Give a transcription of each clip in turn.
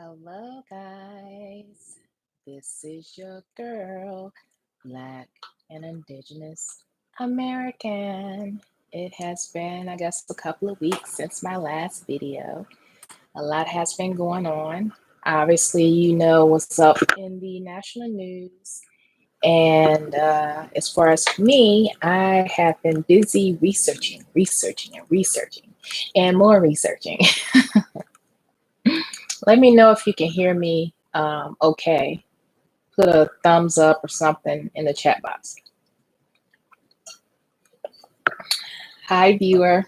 Hello, guys. This is your girl, Black and Indigenous American. It has been, I guess, a couple of weeks since my last video. A lot has been going on. Obviously, you know what's up in the national news. And as far as for me, I have been busy researching, and more researching. Let me know if you can hear me okay. Put a thumbs up or something in the chat box. Hi, viewer.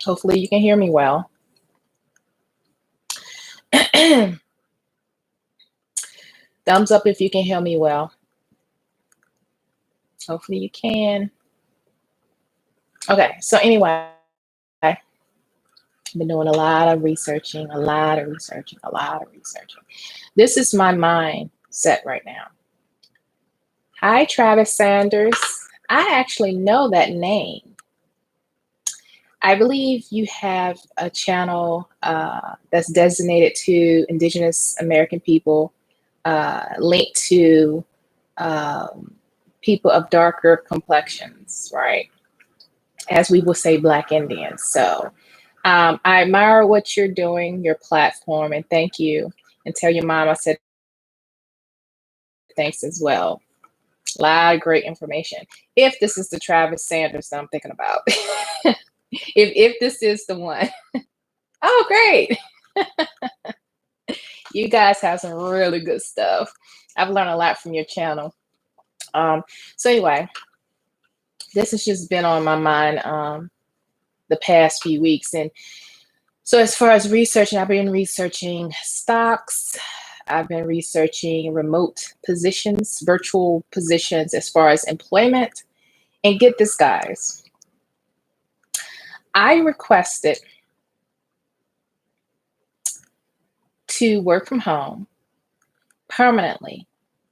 Hopefully you can hear me well. Thumbs up if you can hear me well. Hopefully you can. Okay, so anyway, I've been doing a lot of researching. This is my mindset right now. Hi, Travis Sanders. I actually know that name. I believe you have a channel that's designated to Indigenous American people, linked to people of darker complexions, right? As we will say, Black Indians. So I admire what you're doing, your platform, and thank you. And tell your mom I said thanks as well. A lot of great information. If this is the Travis Sanders that I'm thinking about. if this is the one. Oh, great. You guys have some really good stuff. I've learned a lot from your channel. So anyway, this has just been on my mind the past few weeks. And so as far as researching, I've been researching stocks. I've been researching remote positions, virtual positions as far as employment. And get this, guys. I requested to work from home permanently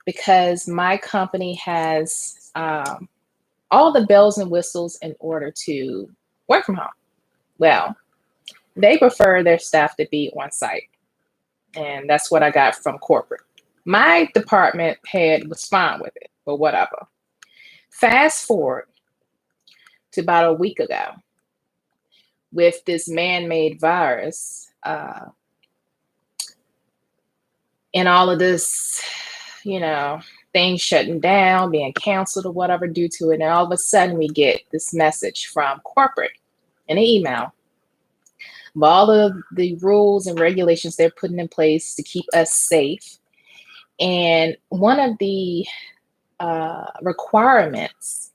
because my company has all the bells and whistles in order to work from home. Well, they prefer their staff to be on site. And that's what I got from corporate. My department head was fine with it, but whatever. Fast forward to about a week ago with this man-made virus and all of this, things shutting down, being canceled or whatever due to it. And all of a sudden we get this message from corporate in an email of all of the rules and regulations they're putting in place to keep us safe. And one of the requirements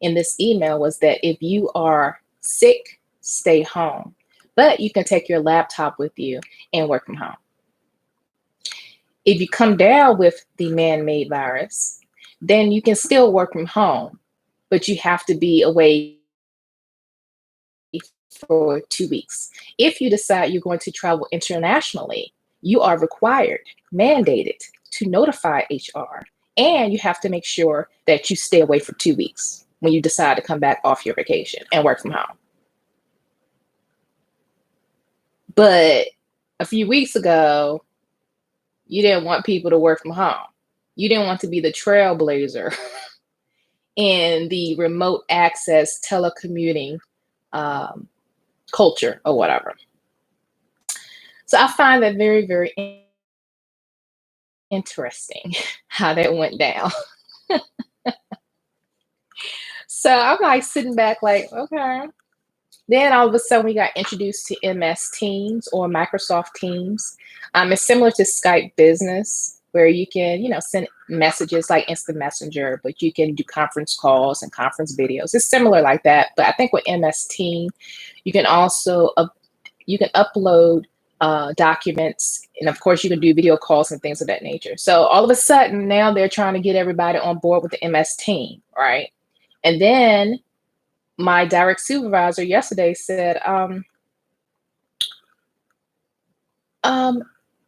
in this email was that if you are sick, stay home, but you can take your laptop with you and work from home. If you come down with the man-made virus, then you can still work from home, but you have to be away for 2 weeks. If you decide you're going to travel internationally, you are required, mandated to notify HR, and you have to make sure that you stay away for 2 weeks when you decide to come back off your vacation and work from home. But a few weeks ago, you didn't want people to work from home. You didn't want to be the trailblazer in the remote access telecommuting culture or whatever. So I find that very, very interesting how that went down. So I'm like sitting back like, okay. Then all of a sudden we got introduced to MS Teams or Microsoft Teams. It's similar to Skype Business, where you can, send messages like Instant Messenger, but you can do conference calls and conference videos. It's similar like that. But I think with MS Team, you can also you can upload documents, and of course you can do video calls and things of that nature. So all of a sudden now they're trying to get everybody on board with the MS Team, right? And then my direct supervisor yesterday said,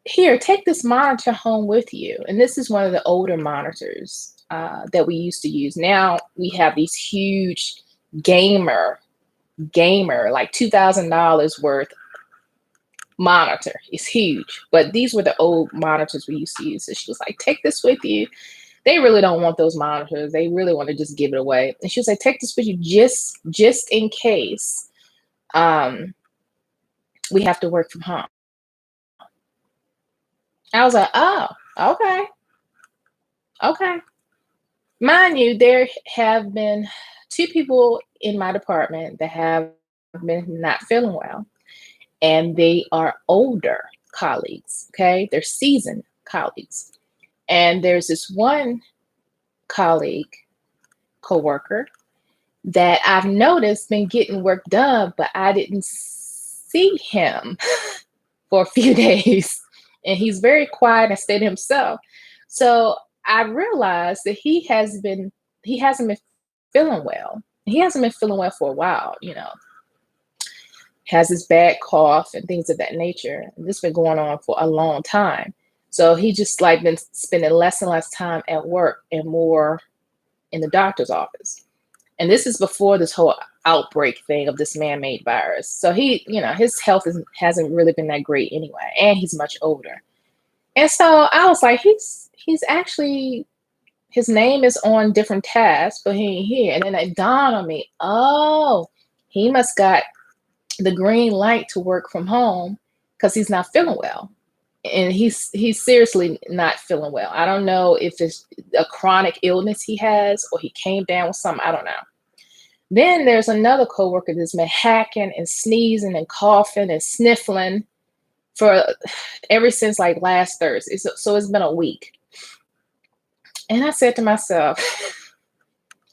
here, take this monitor home with you. And this is one of the older monitors that we used to use. Now we have these huge gamer, like $2,000 worth monitor. It's huge, but these were the old monitors we used to use. So she was like, take this with you. They really don't want those monitors. They really want to just give it away. And she was like, take this with you just in case we have to work from home. I was like, oh, okay. Okay. Mind you, there have been 2 people in my department that have been not feeling well, and they are older colleagues. Okay. They're seasoned colleagues. And there's this one colleague, coworker, that I've noticed been getting work done, but I didn't see him for a few days. And he's very quiet and stayed to himself. So I realized that he hasn't been feeling well. He hasn't been feeling well for a while, has this bad cough and things of that nature. And this has been going on for a long time. So he just like been spending less and less time at work and more in the doctor's office. And this is before this whole outbreak thing of this man-made virus. So he, his health hasn't really been that great anyway, and he's much older. And so I was like, he's actually, his name is on different tabs, but he ain't here. And then it dawned on me, oh, he must got the green light to work from home because he's not feeling well. And he's seriously not feeling well. I don't know if it's a chronic illness he has or he came down with something. I don't know. Then there's another coworker that's been hacking and sneezing and coughing and sniffling for ever since like last Thursday. So it's been a week. And I said to myself,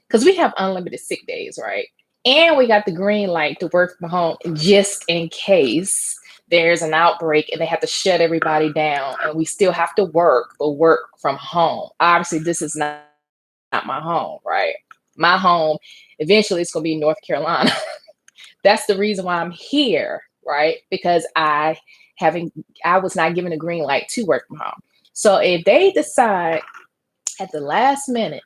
because we have unlimited sick days, right? And we got the green light to work from home just in case there's an outbreak and they have to shut everybody down and we still have to work, but work from home. Obviously, this is not my home, right? My home, eventually it's going to be North Carolina. That's the reason why I'm here, right? Because I was not given a green light to work from home. So if they decide at the last minute,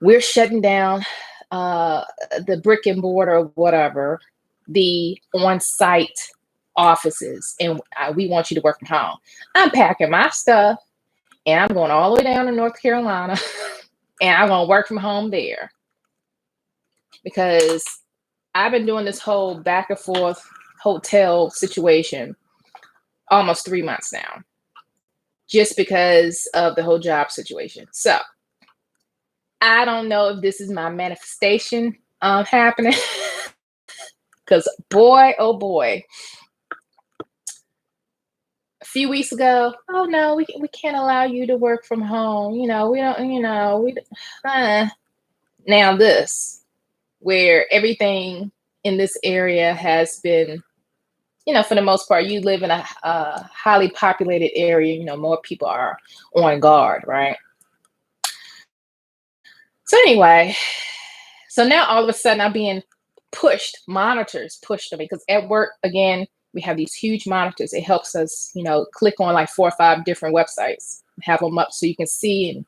we're shutting down the brick and mortar, whatever, the on-site offices, and we want you to work from home, I'm packing my stuff and I'm going all the way down to North Carolina and I'm going to work from home there, because I've been doing this whole back and forth hotel situation almost 3 months now, just because of the whole job situation. So I don't know if this is my manifestation happening, because boy, oh boy, a few weeks ago, oh no, we can't allow you to work from home. We don't, now this, where everything in this area has been, for the most part, you live in a highly populated area, more people are on guard, right? So anyway, so now all of a sudden I'm being monitors pushed on me, because at work, again, we have these huge monitors. It helps us, click on like 4 or 5 different websites, have them up so you can see. And,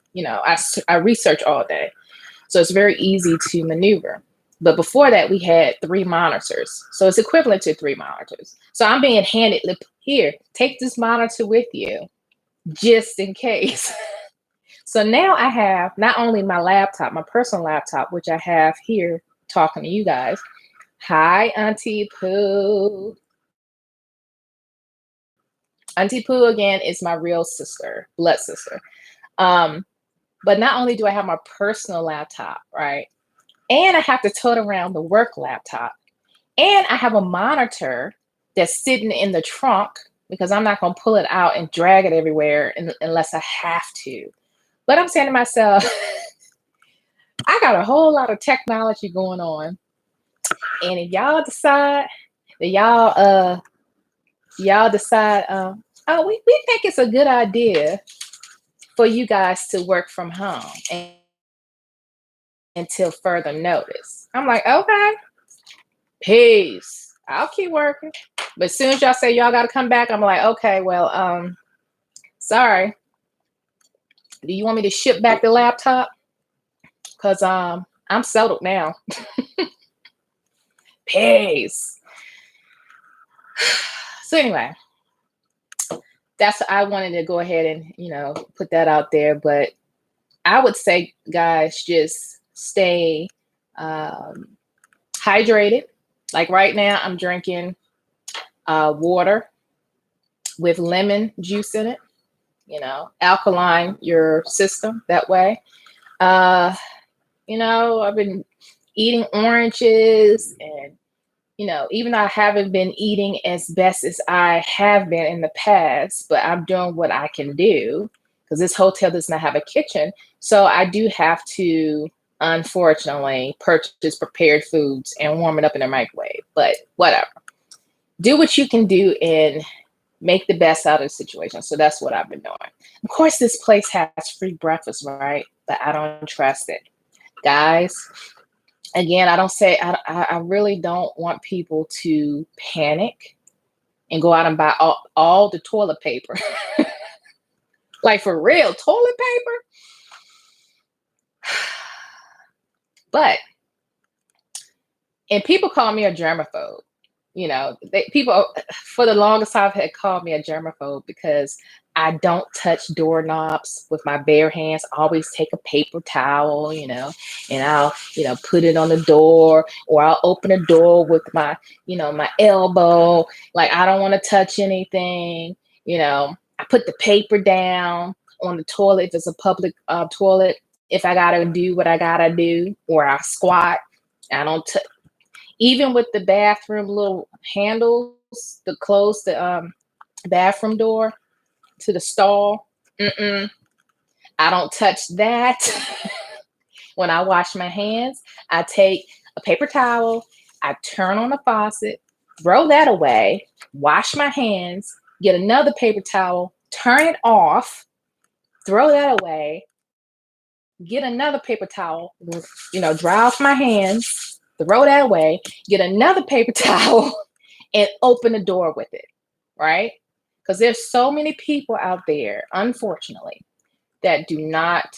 I research all day. So it's very easy to maneuver. But before that, we had 3 monitors. So it's equivalent to 3 monitors. So I'm being handed, here, take this monitor with you, just in case. So now I have not only my laptop, my personal laptop, which I have here talking to you guys. Hi, Auntie Pooh. Auntie Pooh, again, is my real sister, blood sister. But not only do I have my personal laptop, right? And I have to tote around the work laptop. And I have a monitor that's sitting in the trunk, because I'm not going to pull it out and drag it everywhere unless I have to. But I'm saying to myself, I got a whole lot of technology going on. And if y'all decide that y'all decide, we think it's a good idea for you guys to work from home until further notice. I'm like, okay, peace. I'll keep working. But as soon as y'all say y'all got to come back, I'm like, okay, well, sorry. Do you want me to ship back the laptop? Because I'm settled now. Peace. So anyway, that's, I wanted to go ahead and, put that out there. But I would say, guys, just stay um, hydrated. Like right now, I'm drinking water with lemon juice in it, alkaline your system that way. Uh, I've been eating oranges and, even though I haven't been eating as best as I have been in the past, but I'm doing what I can do because this hotel does not have a kitchen. So I do have to, unfortunately, purchase prepared foods and warm it up in the microwave. But whatever. Do what you can do and make the best out of the situation. So that's what I've been doing. Of course, this place has free breakfast, right? But I don't trust it. Guys, again, I don't say, I really don't want people to panic and go out and buy all the toilet paper. Like for real, toilet paper. But, and people call me a germaphobe. People for the longest time had called me a germaphobe because I don't touch doorknobs with my bare hands. I always take a paper towel, and I'll, put it on the door, or I'll open a door with my, my elbow. Like I don't want to touch anything. I put the paper down on the toilet if it's a public toilet. If I gotta do what I gotta do, or I squat, I don't even with the bathroom little handles to close the bathroom door to the stall. I don't touch that. When I wash my hands, I take a paper towel, I turn on the faucet, throw that away, wash my hands, get another paper towel, turn it off, throw that away, get another paper towel, dry off my hands, throw that away, get another paper towel, and open the door with it, right? Because there's so many people out there, unfortunately, that do not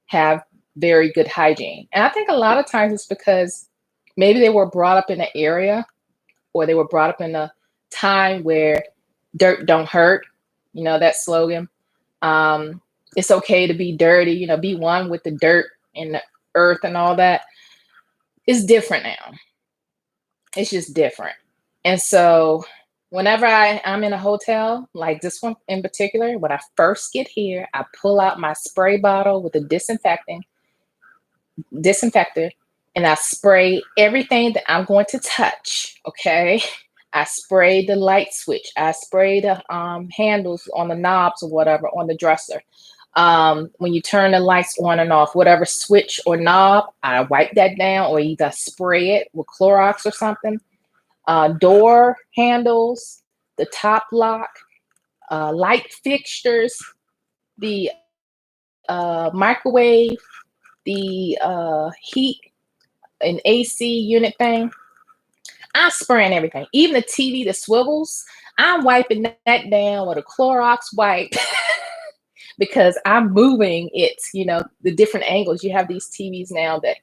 have very good hygiene. And I think a lot of times it's because maybe they were brought up in an area, or they were brought up in a time where dirt don't hurt, that slogan. It's okay to be dirty, be one with the dirt and the earth and all that. It's different now. It's just different. And so whenever I'm in a hotel, like this one in particular, when I first get here, I pull out my spray bottle with a disinfector, and I spray everything that I'm going to touch. Okay. I spray the light switch. I spray the handles on the knobs or whatever on the dresser. When you turn the lights on and off, whatever switch or knob, I wipe that down or either spray it with Clorox or something. Door handles, the top lock, light fixtures, the microwave, the heat and AC unit thing. I'm spraying everything. Even the TV, the swivels, I'm wiping that down with a Clorox wipe because I'm moving it, the different angles. You have these TVs now that,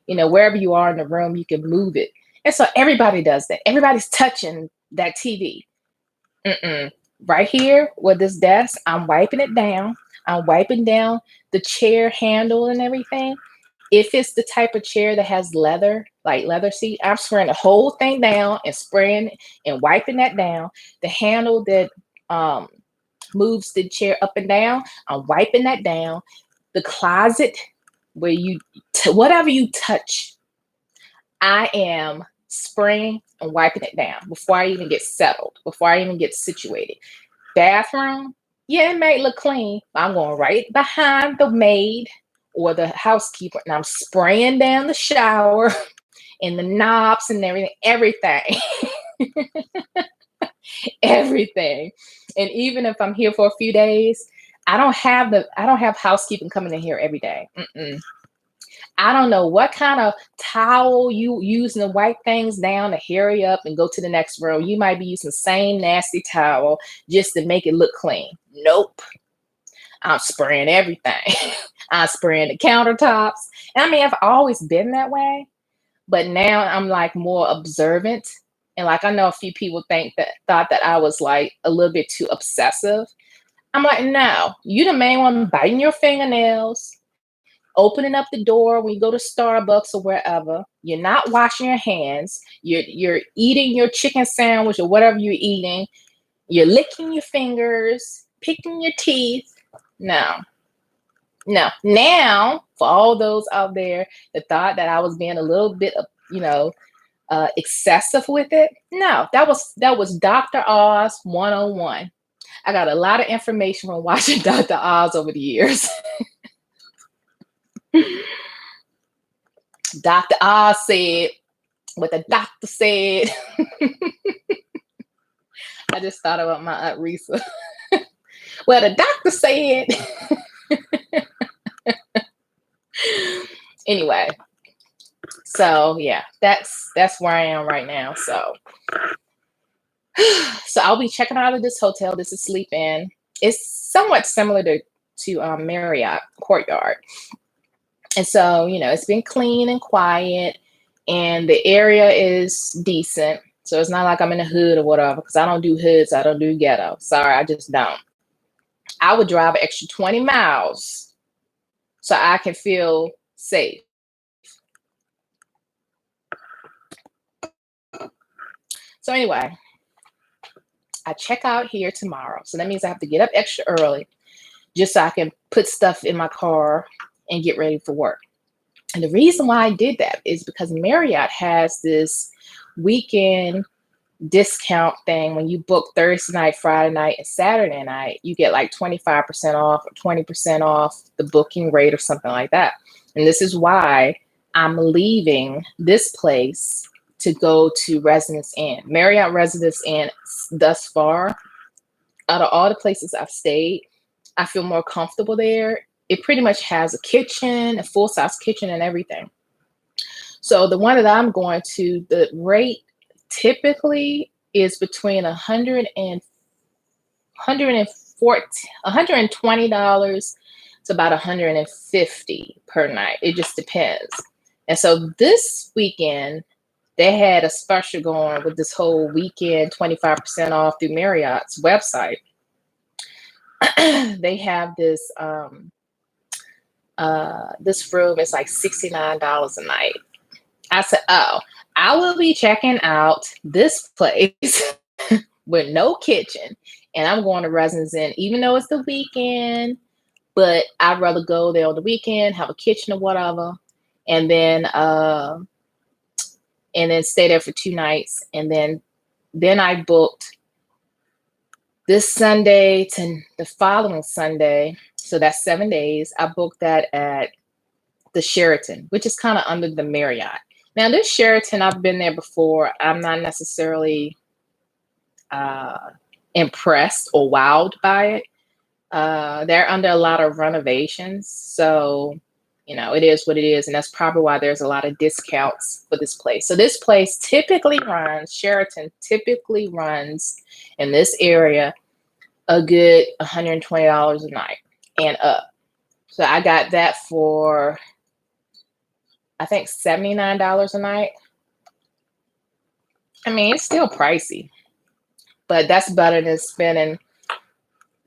wherever you are in the room, you can move it. And so everybody does that. Everybody's touching that TV. Right here with this desk, I'm wiping it down. I'm wiping down the chair handle and everything. If it's the type of chair that has leather, like leather seat, I'm spraying the whole thing down and spraying and wiping that down. The handle that moves the chair up and down, I'm wiping that down. The closet where whatever you touch, I am spraying and wiping it down before I even get settled, before I even get situated. Bathroom, yeah, it may look clean. I'm going right behind the maid or the housekeeper, and I'm spraying down the shower and the knobs and everything. Everything. And even if I'm here for a few days, I don't have housekeeping coming in here every day. I don't know what kind of towel you using to wipe things down to hurry up and go to the next room. You might be using the same nasty towel just to make it look clean. Nope. I'm spraying everything. I'm spraying the countertops. And I mean, I've always been that way, but now I'm like more observant And like I know a few people thought that I was like a little bit too obsessive. I'm like, no, you the main one biting your fingernails, opening up the door when you go to Starbucks or wherever. You're not washing your hands. You're eating your chicken sandwich or whatever you're eating. You're licking your fingers, picking your teeth. No, no. Now, for all those out there that thought that I was being a little bit, excessive with it, no, that was Dr. Oz 101. I got a lot of information from watching Dr. Oz over the years. Dr. Oz said what the doctor said. I just thought about my Aunt Risa. Well, the doctor said. Anyway, so yeah, that's where I am right now. So I'll be checking out of this hotel. This is Sleep In. It's somewhat similar to Marriott Courtyard. And so, it's been clean and quiet, and the area is decent. So it's not like I'm in the hood or whatever, because I don't do hoods. I don't do ghetto. Sorry, I just don't. I would drive an extra 20 miles so I can feel safe. So anyway, I check out here tomorrow. So that means I have to get up extra early just so I can put stuff in my car and get ready for work. And the reason why I did that is because Marriott has this weekend discount thing. When you book Thursday night, Friday night, and Saturday night, you get like 25% off or 20% off the booking rate or something like that. And this is why I'm leaving this place to go to Residence Inn. Marriott Residence Inn, thus far, out of all the places I've stayed, I feel more comfortable there. It pretty much has a kitchen, a full-size kitchen and everything. So the one that I'm going to, the rate typically is between $120 to about $150 per night. It just depends. And so this weekend, they had a special going with this whole weekend, 25% off through Marriott's website. They have this this room is like $69 a night. I said, oh, I will be checking out this place with no kitchen, and I'm going to Residence Inn, even though it's the weekend, but I'd rather go there on the weekend, have a kitchen or whatever, and then stay there for 2 nights. And then I booked this Sunday to the following Sunday. So that's 7 days. I booked that at the Sheraton, which is kind of under the Marriott. Now, this Sheraton, I've been there before. I'm not necessarily impressed or wowed by it. They're under a lot of renovations. So, it is what it is. And that's probably why there's a lot of discounts for this place. So this place Sheraton typically runs in this area a good $120 a night and up. So I got that for, I think, $79 a night. I mean, it's still pricey, but that's better than spending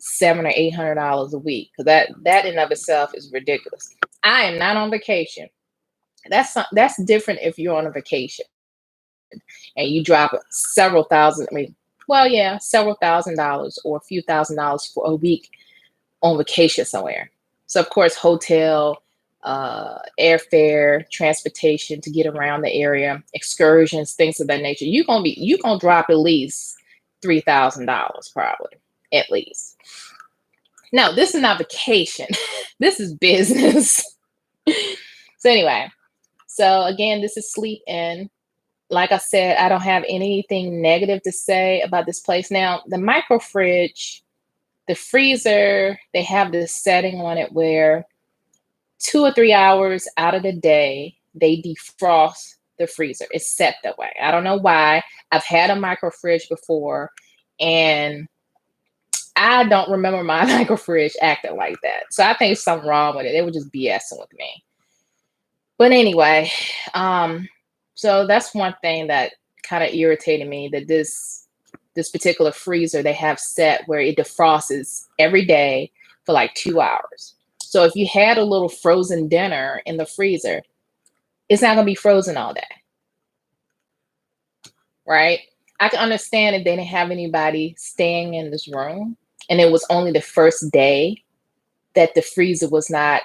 $700 or $800 a week, because that in of itself is ridiculous. I am not on vacation. That's different if you're on a vacation and you drop several thousand. Several $1,000s or a few $1,000s for a week on vacation somewhere. So of course, hotel, airfare, transportation to get around the area, excursions, things of that nature. You're gonna drop at least $3,000 probably, at least. No, this is not vacation. This is business. So anyway, so again, this is Sleep In. Like I said, I don't have anything negative to say about this place. Now, the micro fridge, the freezer, they have this setting on it where 2 or 3 hours out of the day, they defrost the freezer. It's set that way. I don't know why. I've had a micro fridge before, and I don't remember my micro fridge acting like that. So I think there's something wrong with it. They were just BSing with me. But anyway, so that's one thing that kind of irritated me that this particular freezer they have set where it defrosts every day for like 2 hours. So if you had a little frozen dinner in the freezer, it's not going to be frozen all day, right? I can understand if they didn't have anybody staying in this room and it was only the first day that the freezer was not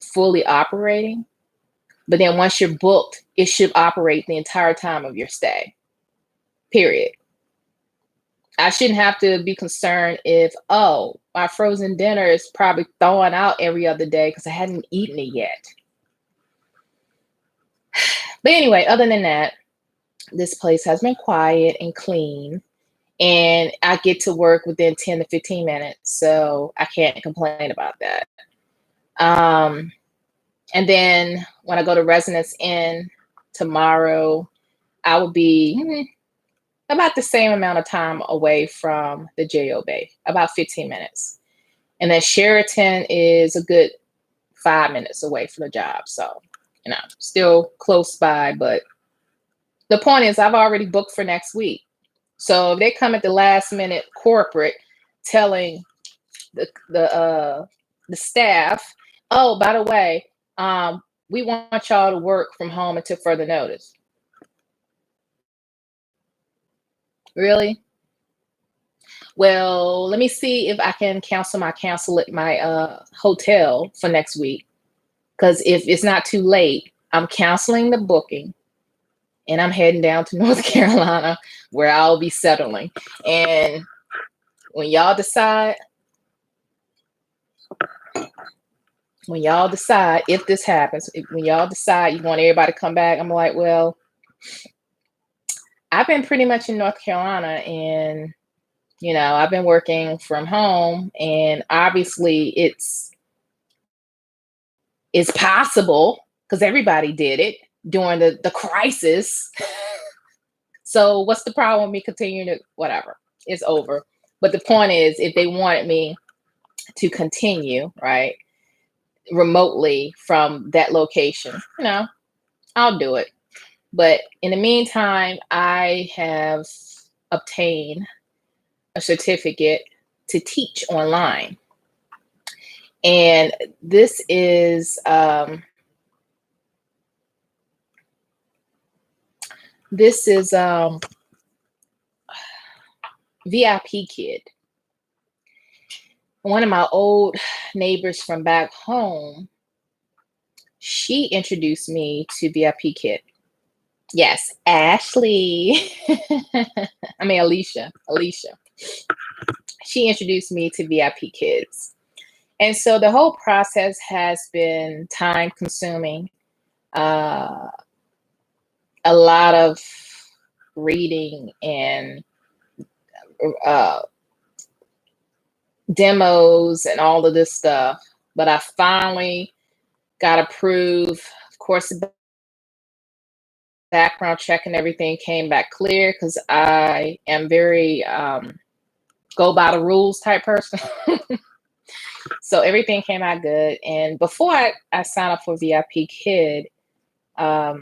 fully operating. But then once you're booked, it should operate the entire time of your stay, period. I shouldn't have to be concerned if, oh, my frozen dinner is probably thawing out every other day because I hadn't eaten it yet. But anyway, other than that, this place has been quiet and clean, and I get to work within 10 to 15 minutes. So I can't complain about that. And then when I go to Residence Inn tomorrow, I will be about the same amount of time away from the JO Bay, about 15 minutes. And then Sheraton is a good 5 minutes away from the job. So, still close by. But the point is, I've already booked for next week. So if they come at the last minute corporate telling the staff, oh, by the way, we want y'all to work from home until further notice. Really? Well, let me see if I can cancel my hotel for next week. Because if it's not too late, I'm canceling the booking and I'm heading down to North Carolina where I'll be settling. And when y'all decide if this happens, when y'all decide you want everybody to come back, I'm like, well, I've been pretty much in North Carolina and, I've been working from home, and obviously it's possible because everybody did it during the crisis. So what's the problem with me continuing to, whatever, it's over. But the point is, if they wanted me to continue, right, remotely from that location, I'll do it. But in the meantime, I have obtained a certificate to teach online. And this is VIP Kid. One of my old neighbors from back home, she introduced me to VIP Kid. Yes, Ashley. I mean, Alicia. She introduced me to VIP Kids. And so the whole process has been time consuming, a lot of reading and demos and all of this stuff. But I finally got approved. Of course, the background check and everything came back clear because I am very go by the rules type person. So everything came out good. And before I signed up for VIP Kid, I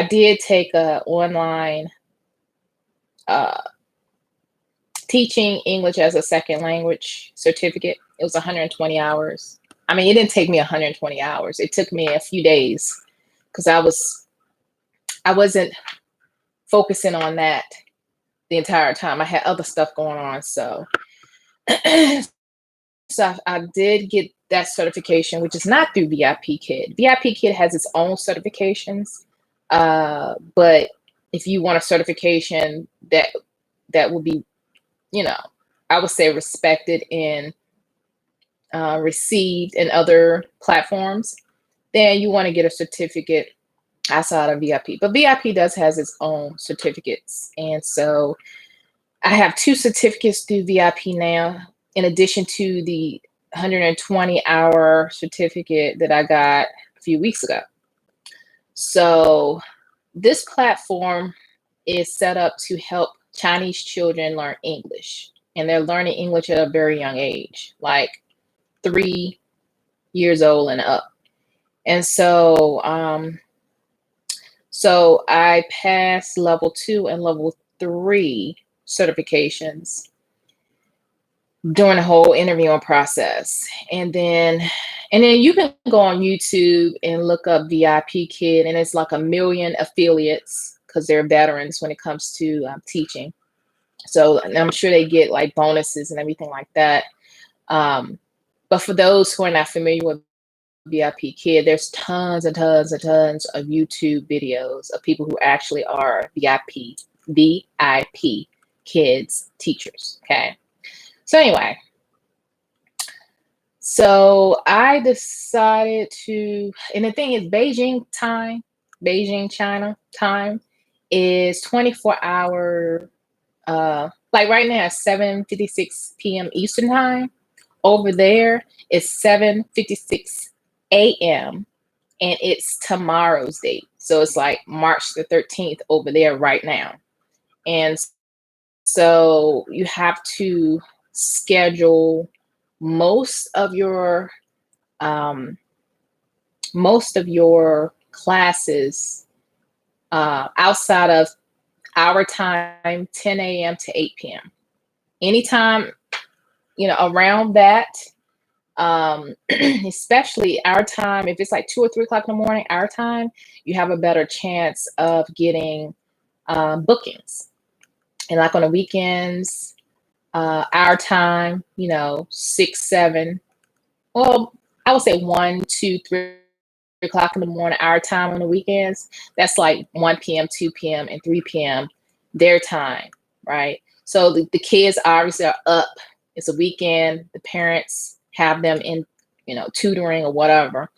did take a online teaching English as a second language certificate. It was 120 hours. I mean, it didn't take me 120 hours. It took me a few days because I wasn't focusing on that the entire time. I had other stuff going on. So So I did get that certification, which is not through VIP Kid. VIP Kid has its own certifications, but if you want a certification that will be, I would say respected and received in other platforms, then you want to get a certificate outside of VIP. But VIP has its own certificates, and so I have 2 certificates through VIP now, in addition to the 120-hour certificate that I got a few weeks ago. So this platform is set up to help Chinese children learn English. And they're learning English at a very young age, like 3 years old and up. And so, So I passed level 2 and level 3 certifications during the whole interviewing process. And then you can go on YouTube and look up VIP Kid, and it's like a million affiliates because they're veterans when it comes to teaching. So and I'm sure they get like bonuses and everything like that. Um, but for those who are not familiar with VIP Kid, there's tons and tons and tons of YouTube videos of people who actually are VIP kids teachers. Okay. So anyway, so I decided to, and the thing is, Beijing, China time is 24-hour. Like right now, it's 7:56 p.m. Eastern time. Over there, it's 7:56 a.m. and it's tomorrow's date. So it's like March the 13th over there right now. And so you have to schedule most of your um, most of your classes outside of our time, 10 a.m. to 8 p.m. Anytime, around that, especially our time, if it's like 2 or 3 o'clock in the morning, our time, you have a better chance of getting bookings. And like on the weekends, our time, 6, 7, well, I would say 1, 2, 3 o'clock in the morning, our time on the weekends, that's like 1 p.m., 2 p.m., and 3 p.m. their time, right? So the kids obviously are up. It's a weekend. The parents have them in, tutoring or whatever.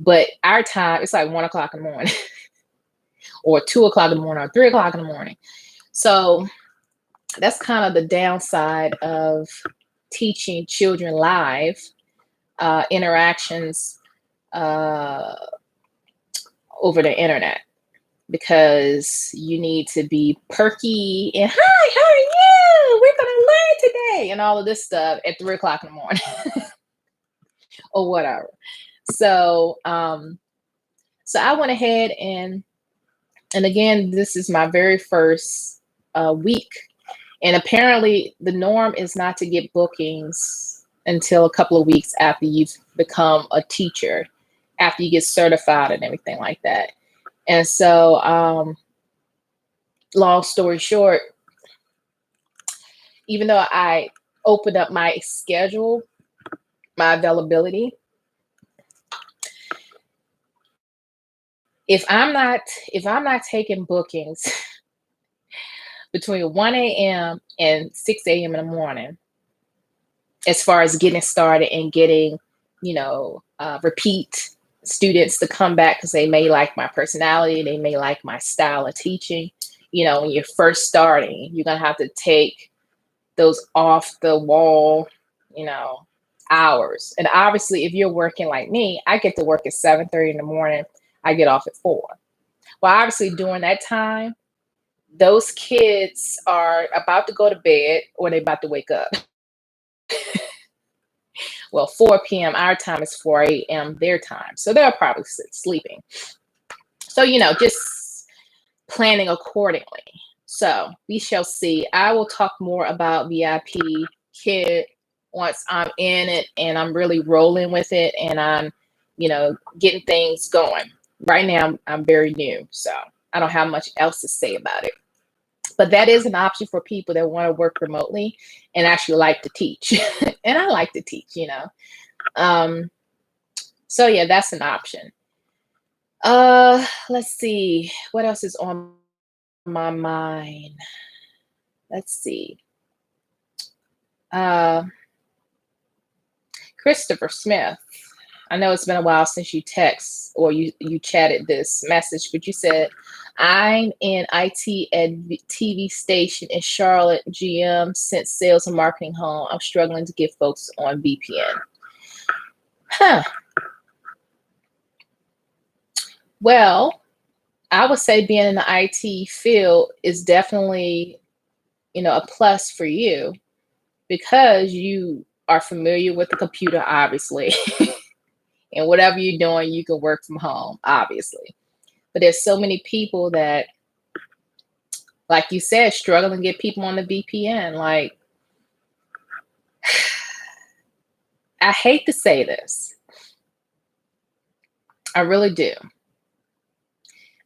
But our time, it's like 1 o'clock in the morning or 2 o'clock in the morning or 3 o'clock in the morning. So that's kind of the downside of teaching children live interactions over the internet, because you need to be perky and hi, how are you? We're gonna learn today and all of this stuff at 3 o'clock in the morning or whatever. So so I went ahead and again, this is my very first week, and apparently the norm is not to get bookings until a couple of weeks after you've become a teacher, after you get certified and everything like that. And so, long story short, even though I opened up my schedule, my availability, if I'm not taking bookings between 1 a.m. and 6 a.m. in the morning, as far as getting started and getting, repeat students to come back because they may like my personality, they may like my style of teaching. When you're first starting, you're gonna have to take those off the wall, hours. And obviously, if you're working like me, I get to work at 7:30 in the morning. I get off at 4. Well, obviously, during that time, those kids are about to go to bed or they're about to wake up. Well, 4 p.m. our time is 4 a.m. their time. So they're probably sleeping. So, just planning accordingly. So we shall see. I will talk more about VIP Kid once I'm in it and I'm really rolling with it and I'm, getting things going. Right now, I'm very new, so I don't have much else to say about it. But that is an option for people that want to work remotely and actually like to teach. And I like to teach, So yeah, that's an option. Let's see. What else is on my mind? Let's see. Christopher Smith. I know it's been a while since you text or you chatted this message, but you said, I'm in IT at TV station in Charlotte, GM, since sales and marketing home. I'm struggling to get folks on VPN. Huh. Well, I would say being in the IT field is definitely, a plus for you because you are familiar with the computer, obviously. And whatever you're doing, you can work from home, obviously. But there's so many people that, like you said, struggle to get people on the VPN. Like, I hate to say this. I really do.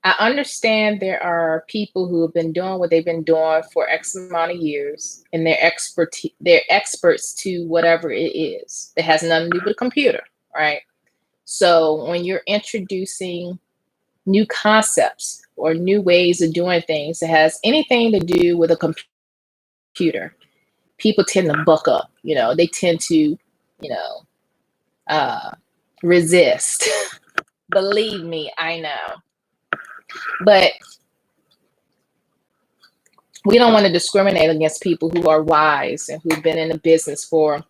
I understand there are people who have been doing what they've been doing for X amount of years, and they're experts to whatever it is. It has nothing to do with a computer, right? So when you're introducing new concepts or new ways of doing things that has anything to do with a computer, people tend to buck up. They tend to, resist. Believe me, I know. But we don't want to discriminate against people who are wise and who've been in the business for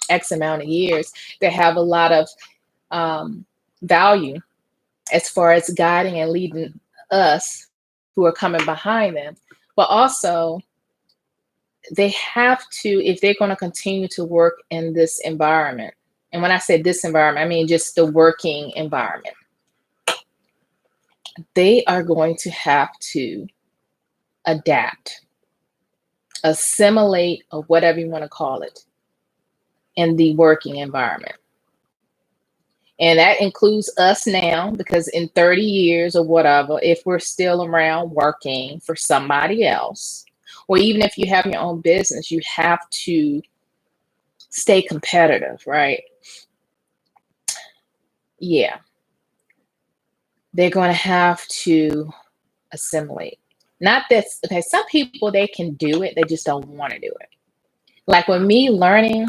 X amount of years. They have a lot of value as far as guiding and leading us who are coming behind them. But also, they have to, if they're going to continue to work in this environment, and when I say this environment, I mean just the working environment, they are going to have to adapt, assimilate, or whatever you want to call it, in the working environment. And that includes us now, because in 30 years or whatever, if we're still around working for somebody else, or even if you have your own business, you have to stay competitive, right? Yeah. They're going to have to assimilate. Not that, okay, some people, they can do it, they just don't want to do it. Like with me learning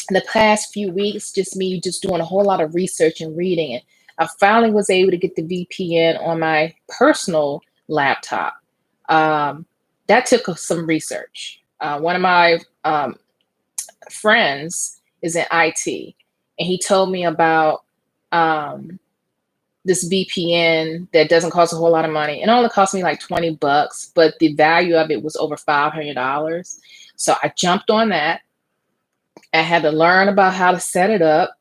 the past few weeks, just me just doing a whole lot of research and reading it, I finally was able to get the VPN on my personal laptop. That took some research. One of my friends is in IT, and he told me about this VPN that doesn't cost a whole lot of money. It only cost me like $20, but the value of it was over $500. So I jumped on that. I had to learn about how to set it up.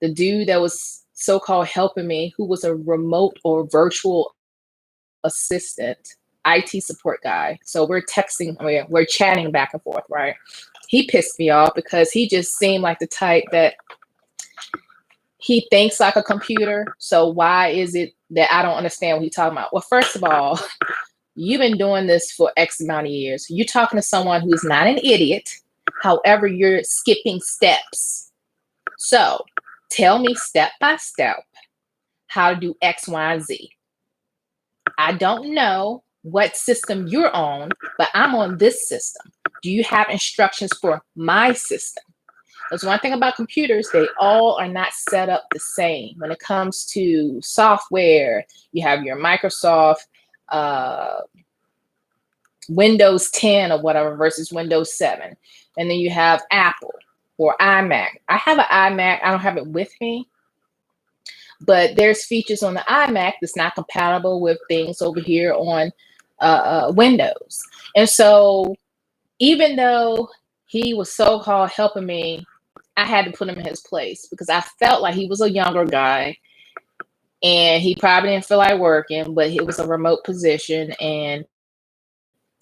The dude that was so-called helping me, who was a remote or virtual assistant, IT support guy. So we're texting, we're chatting back and forth, right? He pissed me off because he just seemed like the type that he thinks like a computer. So why is it that I don't understand what he's talking about? Well, first of all, you've been doing this for X amount of years. You're talking to someone who's not an idiot. However, you're skipping steps. So tell me step by step how to do X, Y, and Z. I don't know what system you're on, but I'm on this system. Do you have instructions for my system? There's one thing about computers, they all are not set up the same. When it comes to software, you have your Microsoft Windows 10 or whatever versus Windows 7. And then you have Apple or iMac. I have an iMac. I don't have it with me. But there's features on the iMac that's not compatible with things over here on Windows. And so even though he was so-called helping me, I had to put him in his place because I felt like he was a younger guy and he probably didn't feel like working, but it was a remote position. And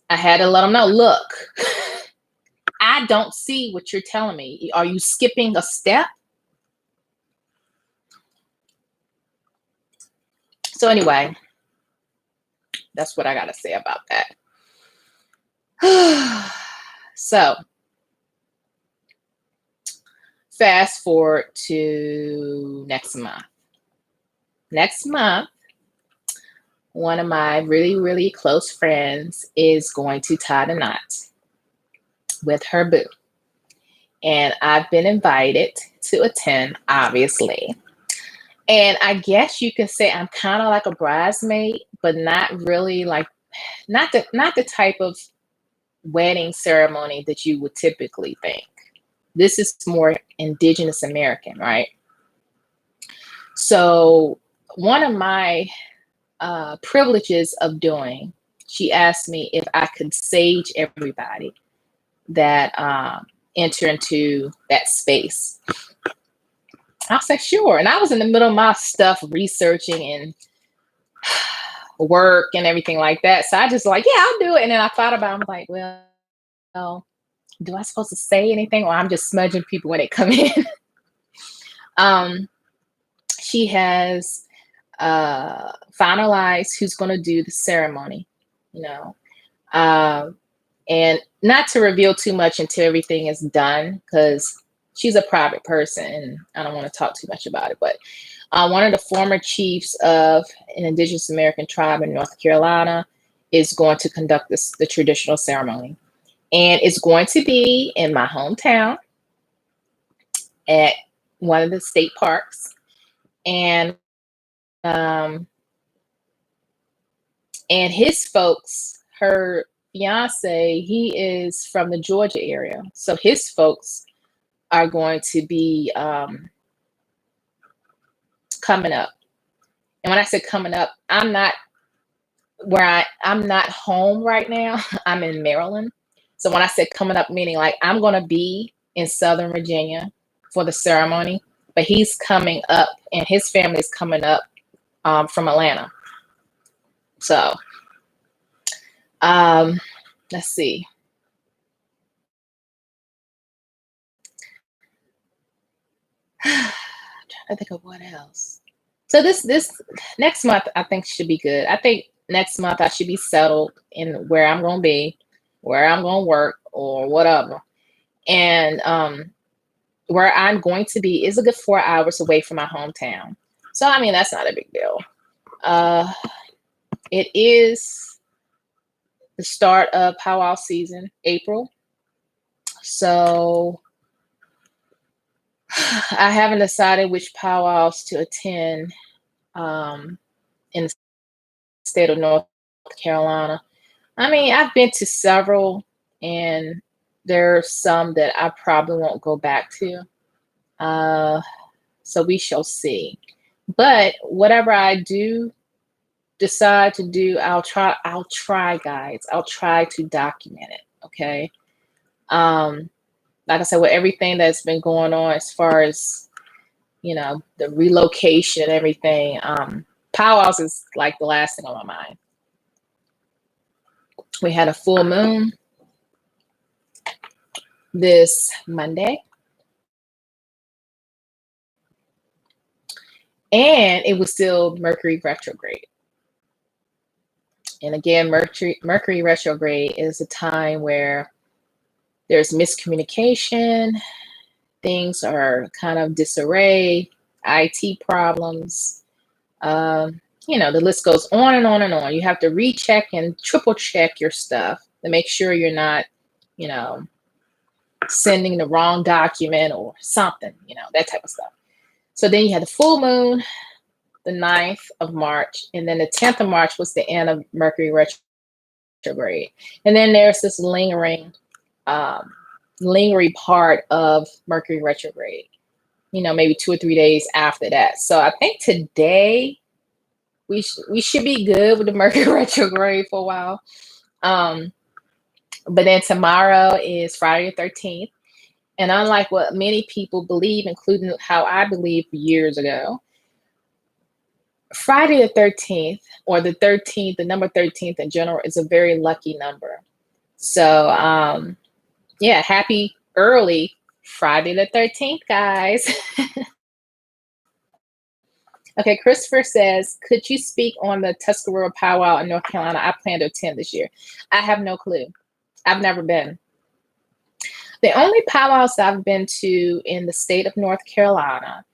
I had to let him know, look, I don't see what you're telling me. Are you skipping a step? So anyway, that's what I got to say about that. So fast forward to next month. Next month, one of my really, really close friends is going to tie the knot with her boo. And I've been invited to attend, obviously. And I guess you could say I'm kind of like a bridesmaid, but not really like, not the type of wedding ceremony that you would typically think. This is more Indigenous American, right? So one of my privileges of doing, she asked me if I could sage everybody that enter into that space. I was like, sure. And I was in the middle of my stuff researching and work and everything like that. So I just like, yeah, I'll do it. And then I thought about it, I'm like, well, do I supposed to say anything, or I'm just smudging people when they come in? um, she has finalized who's going to do the ceremony, you know, um, and not to reveal too much until everything is done, because she's a private person and I don't want to talk too much about it. But one of the former chiefs of an indigenous American tribe in North Carolina is going to conduct the traditional ceremony. And it's going to be in my hometown at one of the state parks. And um, and his folks, her fiance, he is from the Georgia area. So his folks are going to be coming up. And when I say coming up, I'm not home right now. I'm in Maryland. So when I said coming up, meaning like I'm going to be in Southern Virginia for the ceremony, but he's coming up and his family is coming up from Atlanta. So let's see. I'm trying to think of what else. So this next month I think should be good. I think next month I should be settled in where I'm going to be, where I'm going to work or whatever. And where I'm going to be is a good 4 hours away from my hometown. So I mean that's not a big deal. It is the start of powwow season, April. So I haven't decided which powwows to attend in the state of North Carolina. I mean, I've been to several, and there's some that I probably won't go back to. So we shall see. But whatever I do decide to do, I'll try, guys. I'll try to document it. Okay. Like I said, with everything that's been going on as far as, the relocation and everything, powwows is like the last thing on my mind. We had a full moon this Monday, and it was still Mercury retrograde. And again, Mercury retrograde is a time where there's miscommunication, things are kind of disarray, IT problems. The list goes on and on and on. You have to recheck and triple check your stuff to make sure you're not, sending the wrong document or something, that type of stuff. So then you had the full moon, the 9th of March, and then the 10th of March was the end of Mercury retrograde. And then there's this lingering part of Mercury retrograde, maybe 2 or 3 days after that. So I think today we should be good with the Mercury retrograde for a while. But then tomorrow is Friday the 13th. And unlike what many people believe, including how I believed years ago, Friday the 13th, or the 13th, the number 13th in general, is a very lucky number. So, happy early Friday the 13th, guys. Okay, Christopher says, could you speak on the Tuscarora powwow in North Carolina? I plan to attend this year. I have no clue. I've never been. The only powwows I've been to in the state of North Carolina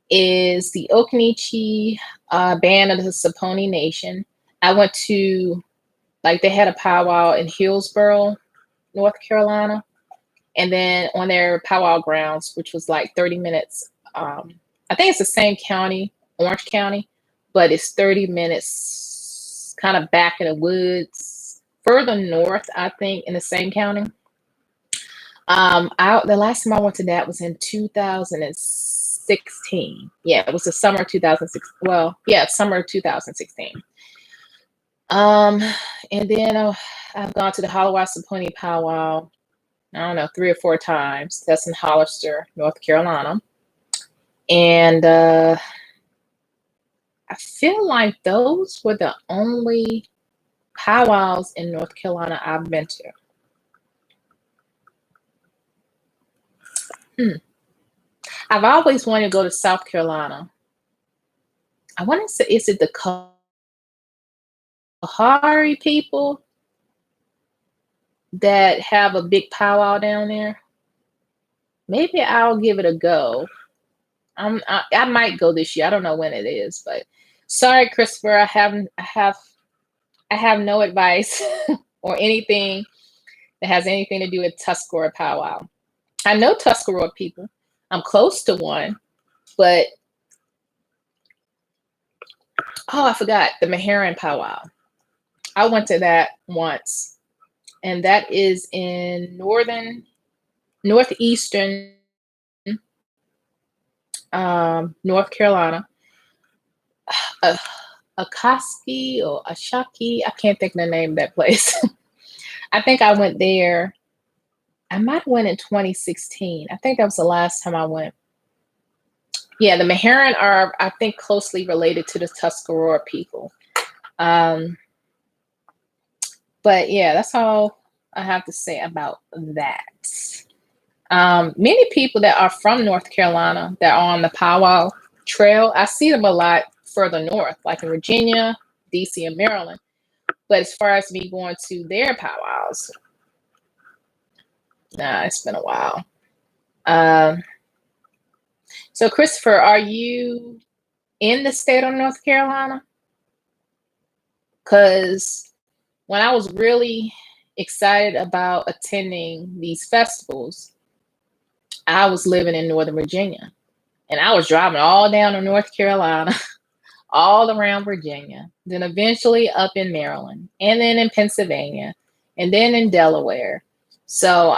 is the Occaneechi Band of the Saponi Nation. I went to, they had a powwow in Hillsborough, North Carolina. And then on their powwow grounds, which was like 30 minutes, I think it's the same county, Orange County, but it's 30 minutes kind of back in the woods, further north, I think, in the same county. The last time I went to that was in 2016. Yeah, it was the summer of 2006. Well, yeah, summer of 2016. And then I've gone to the Holloway Saponi powwow, I don't know, 3 or 4 times. That's in Hollister, North Carolina. And I feel like those were the only powwows in North Carolina I've been to. Hmm. I've always wanted to go to South Carolina. I want to say, is it the Kahari people that have a big powwow down there? Maybe I'll give it a go. I might go this year. I don't know when it is, but sorry, Christopher, I have no advice or anything that has anything to do with Tuscarora powwow. I know Tuscarora people. I'm close to one, but oh, I forgot the Meharan powwow. I went to that once, and that is in northeastern North Carolina. Uh, Akaski or Ashaki, I can't think of the name of that place. I think I went there. I might have went in 2016. I think that was the last time I went. Yeah, the Meharan are, I think, closely related to the Tuscarora people. Um, but yeah, that's all I have to say about that. Many people that are from North Carolina that are on the powwow trail, I see them a lot further north, like in Virginia, DC, and Maryland. But as far as me going to their powwows, nah, it's been a while. Um, so, Christopher, are you in the state of North Carolina? Because when I was really excited about attending these festivals, I was living in Northern Virginia and I was driving all down to North Carolina, all around Virginia, then eventually up in Maryland, and then in Pennsylvania, and then in Delaware. So,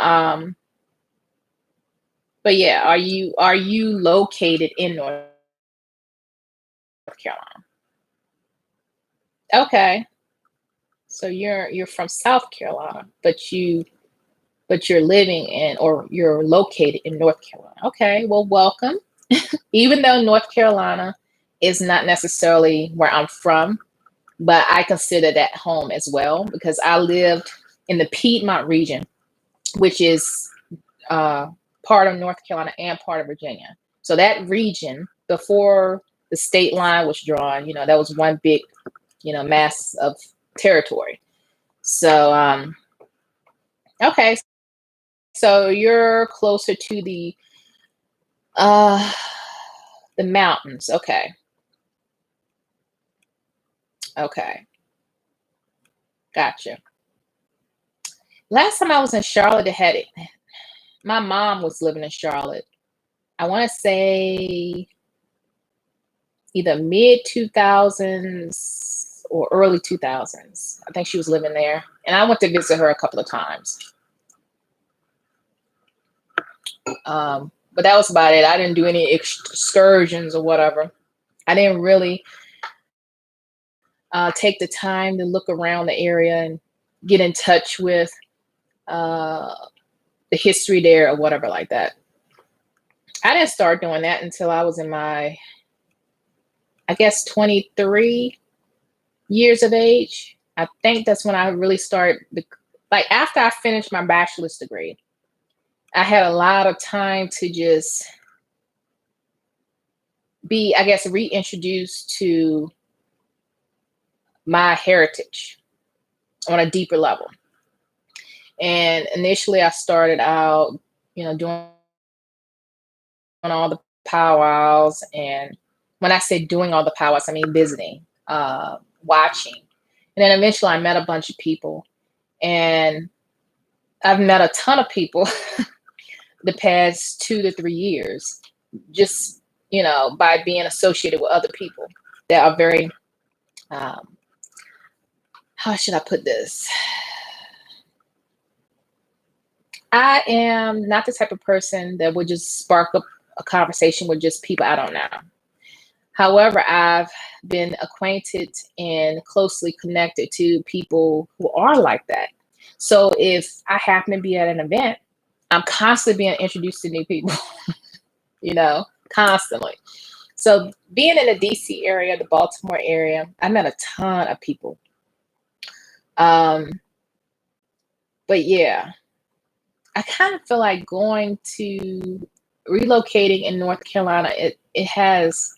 but yeah, are you located in North Carolina? Okay, so you're from South Carolina, but you're living in or you're located in North Carolina. Okay, well, welcome. Even though North Carolina is not necessarily where I'm from, but I consider that home as well because I lived in the Piedmont region, which is uh, part of North Carolina and part of Virginia. So that region, before the state line was drawn, that was one big, mass of territory. So, okay, so you're closer to uh, the mountains. Okay, okay, gotcha. Last time I was in Charlotte, my mom was living in Charlotte. I want to say either mid 2000s or early 2000s. I think she was living there. And I went to visit her a couple of times. But that was about it. I didn't do any excursions or whatever. I didn't really take the time to look around the area and get in touch with uh, the history there or whatever like that. I didn't start doing that until I was in my, I guess, 23 years of age. I think that's when I really started, like after I finished my bachelor's degree, I had a lot of time to just be, I guess, reintroduced to my heritage on a deeper level. And initially I started out, doing all the powwows. And when I say doing all the powwows, I mean visiting, watching. And then eventually I met a bunch of people. And I've met a ton of people the past 2 to 3 years, just, by being associated with other people that are very, um, how should I put this? I am not the type of person that would just spark up a conversation with just people I don't know. However, I've been acquainted and closely connected to people who are like that. So if I happen to be at an event, I'm constantly being introduced to new people, constantly. So being in the DC area, the Baltimore area, I met a ton of people. Um, but yeah, I kind of feel like going to relocating in North Carolina, it has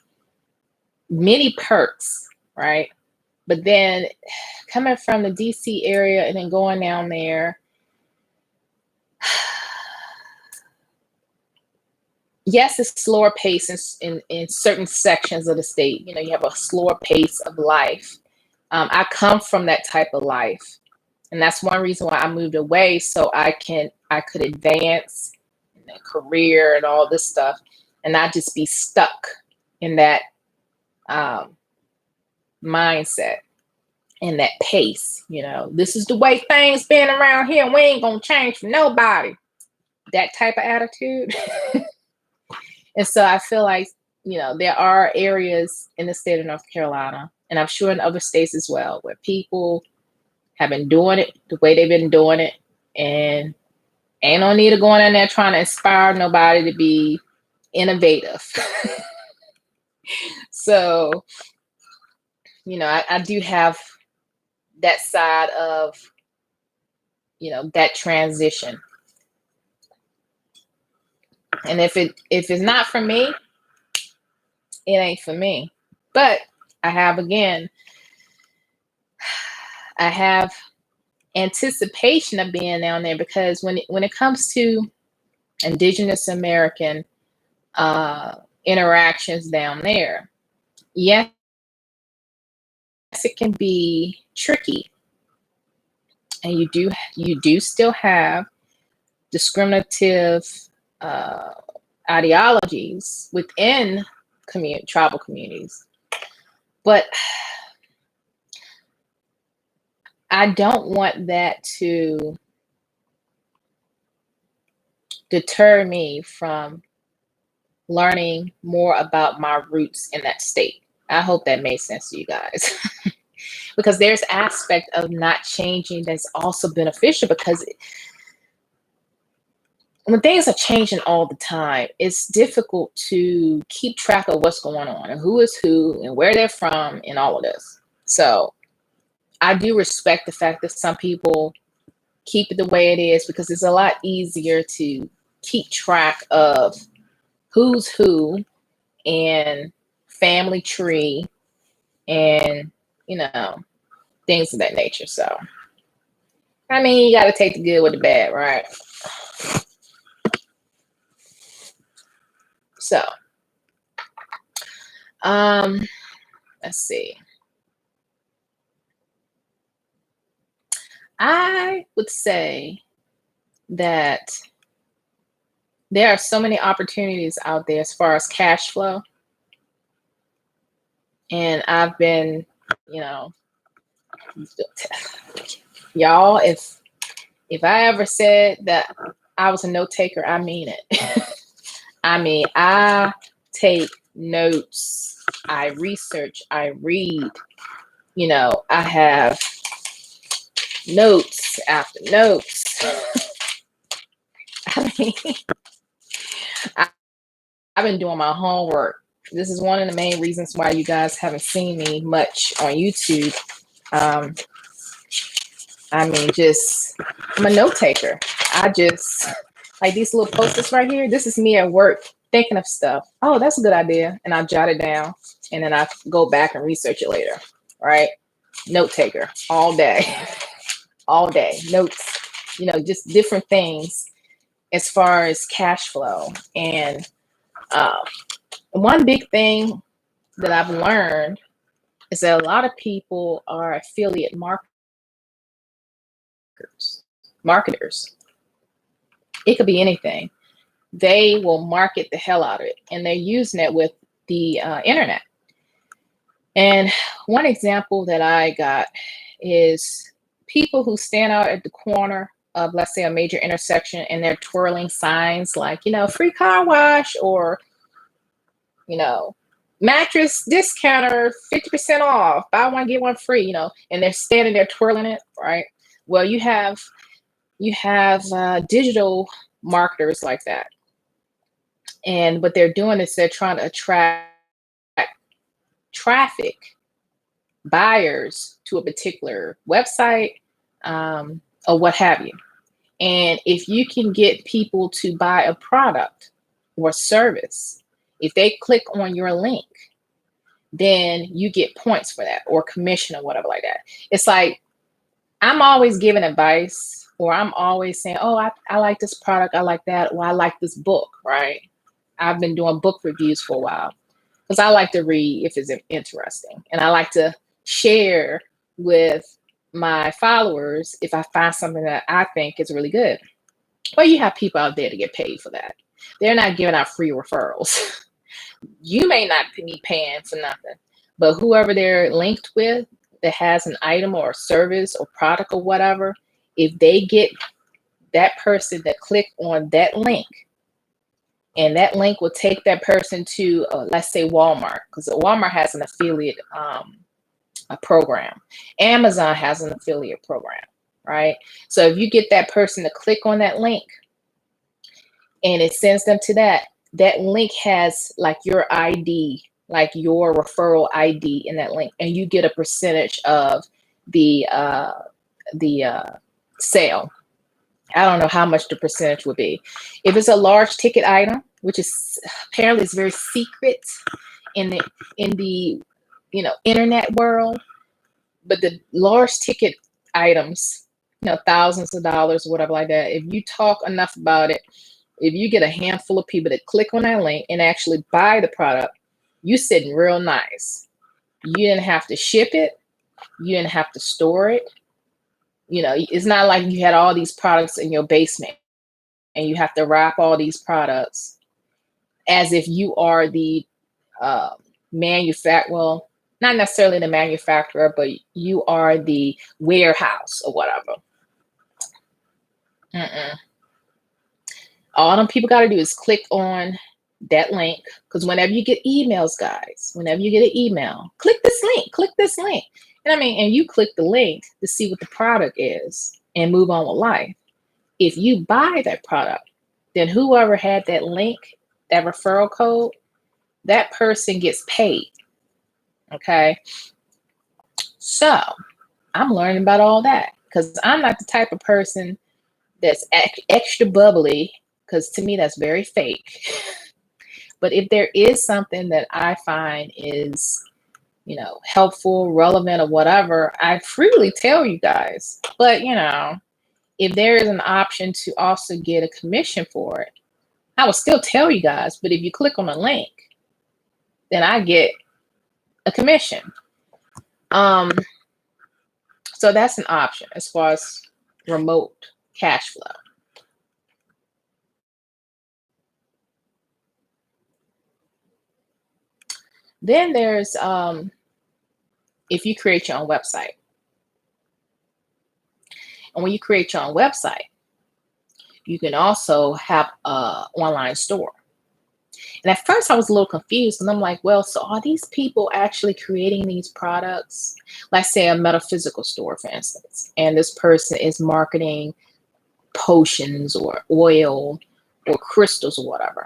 many perks, right? But then coming from the DC area and then going down there, yes, it's slower pace in certain sections of the state. You know, you have a slower pace of life. I come from that type of life, and that's one reason why I moved away, so I could advance in a career and all this stuff, and not just be stuck in that um, mindset and that pace. You know, this is the way things been around here. We ain't gonna change for nobody. That type of attitude. And so I feel like, you know, there are areas in the state of North Carolina, and I'm sure in other states as well, where people have been doing it the way they've been doing it. And ain't no need of going in there trying to inspire nobody to be innovative. So, you know, I do have that side of, you know, that transition. And if it's not for me, it ain't for me. But I have, again, I have anticipation of being down there, because when it comes to Indigenous American interactions down there, yes, it can be tricky, and you do still have discriminative uh, ideologies within tribal communities, but I don't want that to deter me from learning more about my roots in that state. I hope that made sense to you guys. Because there's aspect of not changing that's also beneficial, because when things are changing all the time, it's difficult to keep track of what's going on and who is who and where they're from and all of this. So I do respect the fact that some people keep it the way it is, because it's a lot easier to keep track of who's who and family tree and, you know, things of that nature. So, I mean, you got to take the good with the bad, right? So, let's see. I would say that there are so many opportunities out there as far as cash flow. And I've been, you know, y'all, if I ever said that I was a note taker, I mean it. I mean, I take notes, I research, I read, you know, I have notes after notes. I mean, I've been doing my homework. This is one of the main reasons why you guys haven't seen me much on YouTube. I mean, I'm a note taker. I just, like these little post-its right here, this is me at work thinking of stuff. Oh, that's a good idea. And I jot it down, and then I go back and research it later, right? Note taker all day, all day. Notes, you know, just different things as far as cash flow. And one big thing that I've learned is that a lot of people are affiliate marketers. It could be anything. They will market the hell out of it, and they're using it with the internet. And one example that I got is people who stand out at the corner of, let's say, a major intersection, and they're twirling signs like, you know, free car wash, or, you know, mattress discounter, 50% off, buy one, get one free, you know, and they're standing there twirling it, right? Well, you have digital marketers like that. And what they're doing is they're trying to attract traffic, buyers to a particular website, or what have you. And if you can get people to buy a product or service, if they click on your link, then you get points for that or commission or whatever like that. It's like I'm always giving advice, or I'm always saying, oh, I like this product, I like that, or I like this book, right? I've been doing book reviews for a while because I like to read if it's interesting. And I like to share with my followers if I find something that I think is really good. Well, you have people out there to get paid for that. They're not giving out free referrals. You may not be paying for nothing, but whoever they're linked with that has an item or a service or product or whatever, if they get that person that click on that link, and that link will take that person to, let's say, Walmart, because Walmart has an affiliate a program. Amazon has an affiliate program, right? So if you get that person to click on that link and it sends them to that link has like your ID, like your referral ID in that link, and you get a percentage of the sale. I don't know how much the percentage would be. If it's a large ticket item, which is apparently it's very secret in the internet world, but the large ticket items, thousands of dollars or whatever like that, if you talk enough about it, if you get a handful of people that click on that link and actually buy the product, you sitting real nice. You didn't have to ship it. You didn't have to store it. It's not like you had all these products in your basement and you have to wrap all these products as if you are the manufacturer. Well, not necessarily the manufacturer, but you are the warehouse or whatever. All them people got to do is click on that link, because whenever you get emails, guys, whenever you get an email, click this link. And you click the link to see what the product is and move on with life. If you buy that product, then whoever had that link, that referral code, that person gets paid. Okay. So I'm learning about all that because I'm not the type of person that's extra bubbly, because to me, that's very fake. But if there is something that I find is, helpful, relevant, or whatever, I freely tell you guys. But, if there is an option to also get a commission for it, I will still tell you guys. But if you click on a link, then I get a commission. So that's an option as far as remote cash flow. Then there's if you create your own website. And when you create your own website, you can also have an online store. And at first I was a little confused, and I'm like, well, so are these people actually creating these products? Let's say a metaphysical store, for instance, and this person is marketing potions or oil or crystals or whatever.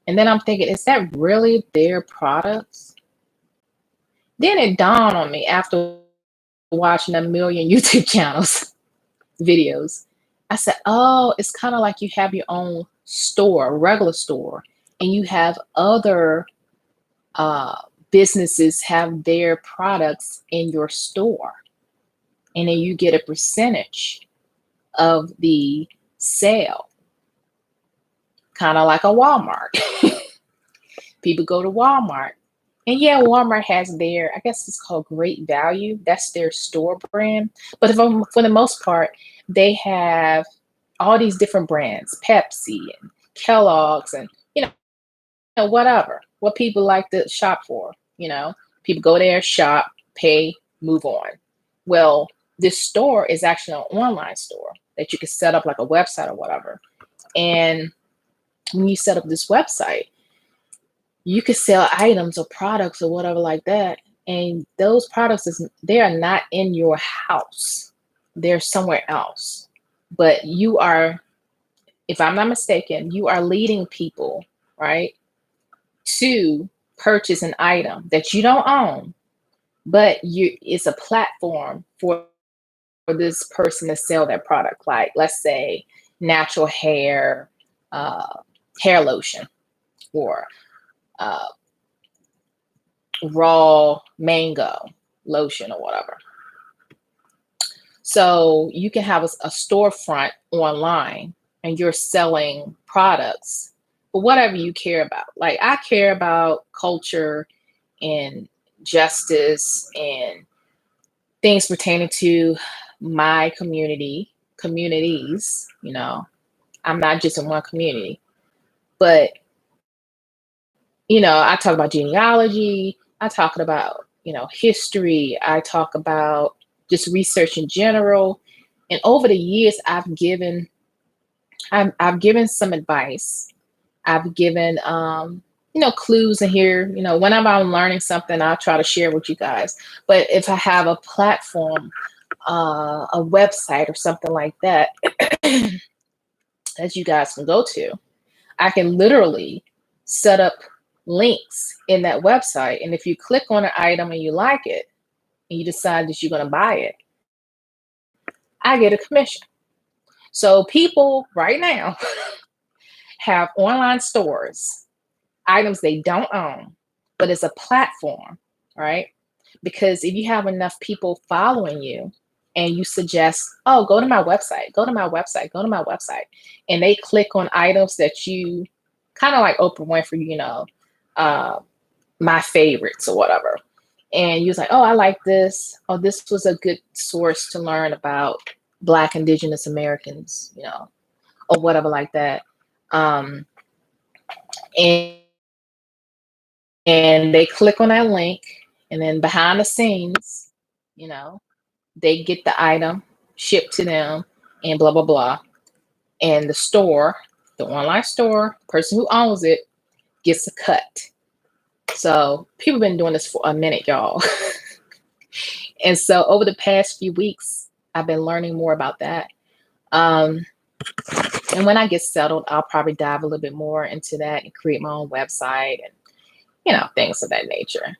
And then I'm thinking, is that really their products? Then it dawned on me after watching a million YouTube channels, videos. I said, oh, it's kind of like you have your own store, regular store, and you have other businesses have their products in your store. And then you get a percentage of the sale, kind of like a Walmart. People go to Walmart. And yeah, Walmart has their, I guess it's called Great Value. That's their store brand. But for the most part, they have all these different brands, Pepsi and Kellogg's and, whatever, what people like to shop for. People go there, shop, pay, move on. Well, this store is actually an online store that you can set up like a website or whatever. And when you set up this website, you could sell items or products or whatever like that. And those products, they are not in your house. They're somewhere else. But you are, if I'm not mistaken, you are leading people, right, to purchase an item that you don't own, but it's a platform for this person to sell their product. Like, let's say natural uh, hair lotion, or uh, raw mango lotion, or whatever. So you can have a storefront online, and you're selling products for whatever you care about. Like, I care about culture and justice and things pertaining to my communities. I'm not just in one community, but I talk about genealogy, I talk about, history, I talk about just research in general. And over the years, I've given some advice. I've given clues in here. Whenever I'm learning something, I'll try to share with you guys. But if I have a platform, a website or something like that that you guys can go to, I can literally set up links in that website. And if you click on an item and you like it, and you decide that you're going to buy it, I get a commission. So people right now have online stores, items they don't own, but it's a platform, right? Because if you have enough people following you and you suggest, oh, go to my website, go to my website, go to my website, and they click on items that you kind of like Oprah Winfrey, uh, my favorites or whatever. And you was like, oh, I like this. Oh, this was a good source to learn about Black Indigenous Americans, or whatever like that. Um, and, and they click on that link, and then behind the scenes, you know, they get the item shipped to them and blah, blah, blah. And the store, the online store, person who owns it gets a cut. So people been doing this for a minute, y'all. And so over the past few weeks, I've been learning more about that. And when I get settled, I'll probably dive a little bit more into that and create my own website and, things of that nature.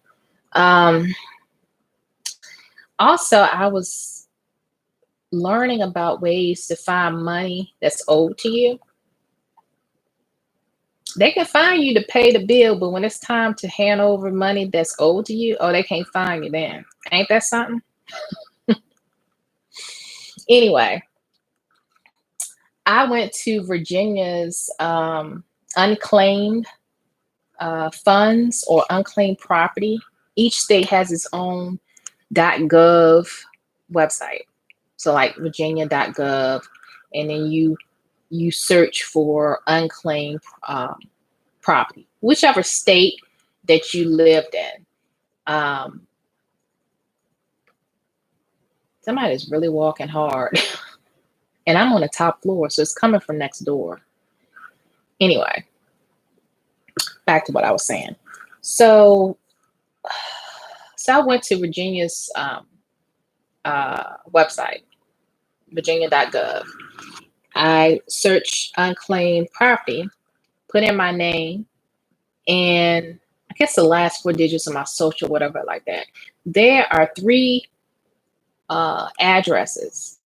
Also, I was learning about ways to find money that's owed to you. They can find you to pay the bill, but when it's time to hand over money that's owed to you, oh, they can't find you then. Ain't that something? Anyway, I went to Virginia's unclaimed funds or unclaimed property. Each state has its own .gov website. So like Virginia.gov, and then you search for unclaimed property, whichever state that you lived in. Somebody's really walking hard. And I'm on the top floor, so it's coming from next door. Anyway, back to what I was saying. So I went to Virginia's website, virginia.gov. I searched unclaimed property, put in my name, and I guess the last 4 digits of my social, whatever like that. There are 3 addresses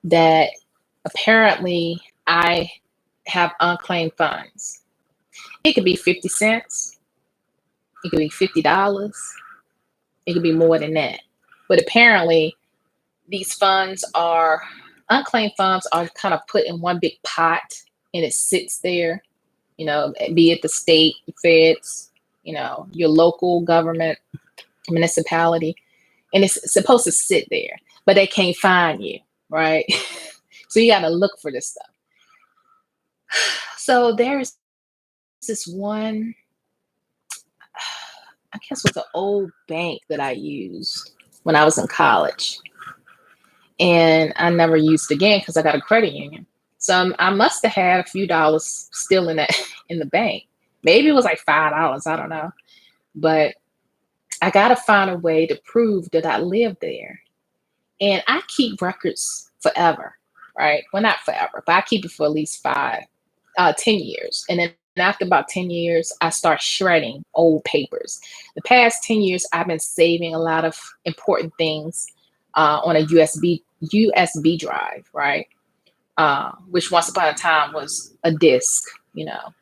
that apparently I have unclaimed funds. It could be 50 cents. It could be $50. It could be more than that. But apparently these unclaimed funds are kind of put in one big pot, and it sits there, be it the state, feds, your local government, municipality, and it's supposed to sit there, but they can't find you, right? So you got to look for this stuff. So there's this one, I guess it was an old bank that I used when I was in college, and I never used it again because I got a credit union. So I must have had a few dollars still in the bank. Maybe it was like $5. I don't know, but I got to find a way to prove that I live there. And I keep records forever, right? Well, not forever, but I keep it for at least 10 years. And then after about 10 years, I start shredding old papers. The past 10 years, I've been saving a lot of important things on a USB drive, right? Which once upon a time was a disk, you know.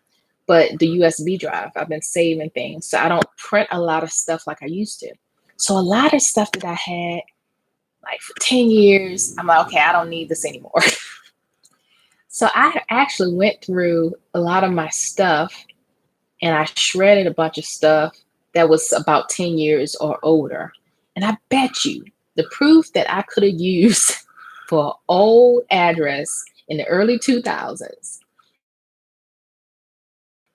But the USB drive, I've been saving things. So I don't print a lot of stuff like I used to. So a lot of stuff that I had like for 10 years, I'm like, okay, I don't need this anymore. So I actually went through a lot of my stuff and I shredded a bunch of stuff that was about 10 years or older. And I bet you the proof that I could have used for an old address in the early 2000s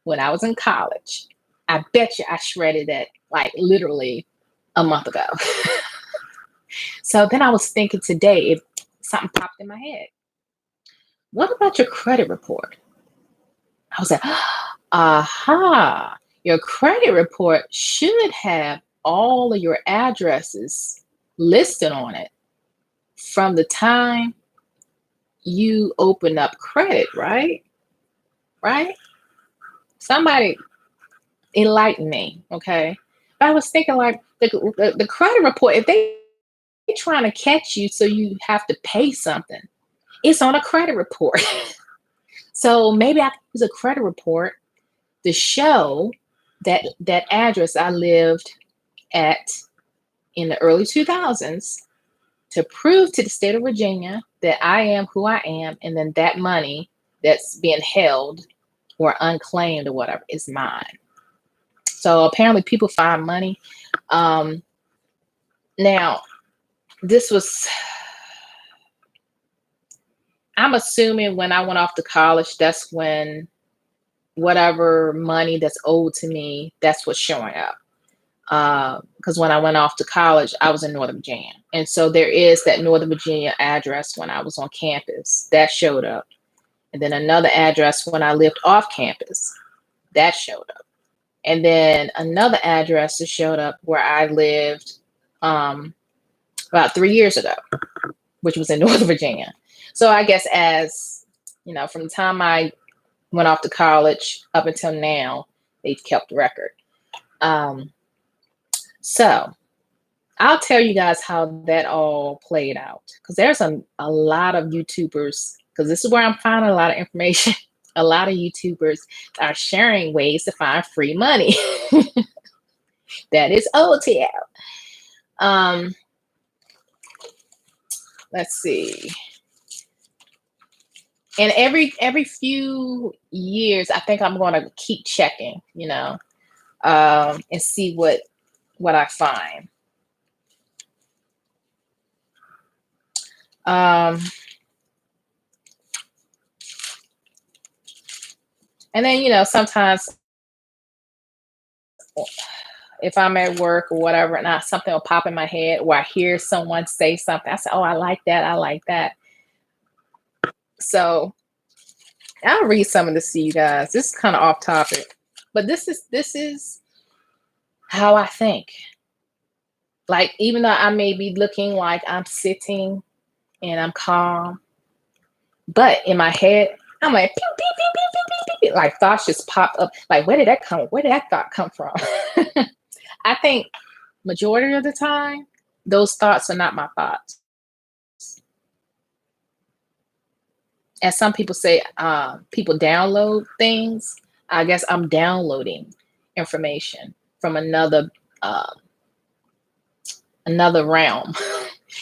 when I was in college, I bet you I shredded it like literally a month ago. So then I was thinking today, if something popped in my head, what about your credit report? I was like, aha, your credit report should have all of your addresses listed on it from the time you open up credit, right? Right? Somebody enlighten me, okay? But I was thinking like the credit report, if they trying to catch you so you have to pay something, it's on a credit report. So maybe I can use a credit report to show that address I lived at in the early 2000s to prove to the state of Virginia that I am who I am, and then that money that's being held or unclaimed or whatever is mine. So apparently people find money. Now, this was, I'm assuming when I went off to college, that's when whatever money that's owed to me, that's what's showing up. Because when I went off to college, I was in Northern Virginia. And so there is that Northern Virginia address when I was on campus that showed up. And then another address when I lived off campus that showed up. And then another address that showed up where I lived about 3 years ago, which was in Northern Virginia. So I guess as, you know, from the time I went off to college up until now, they've kept record. So I'll tell you guys how that all played out, because there's a lot of YouTubers, because this is where I'm finding a lot of information. A lot of YouTubers are sharing ways to find free money. That is OTL. Let's see. And every few years, I think I'm going to keep checking, you know, and see what I find. And then, you know, sometimes if I'm at work or whatever, and something will pop in my head, or I hear someone say something, I say, oh, I like that. I like that. So I'll read some of this to you guys. This is kind of off topic, but this is how I think. Like, even though I may be looking like I'm sitting and I'm calm, but in my head, I'm like, pew, pew, pew, pew, pew, pew, pew. Like thoughts just pop up. Like, where did that thought come from? I think majority of the time, those thoughts are not my thoughts. As some people say, people download things. I guess I'm downloading information from another realm.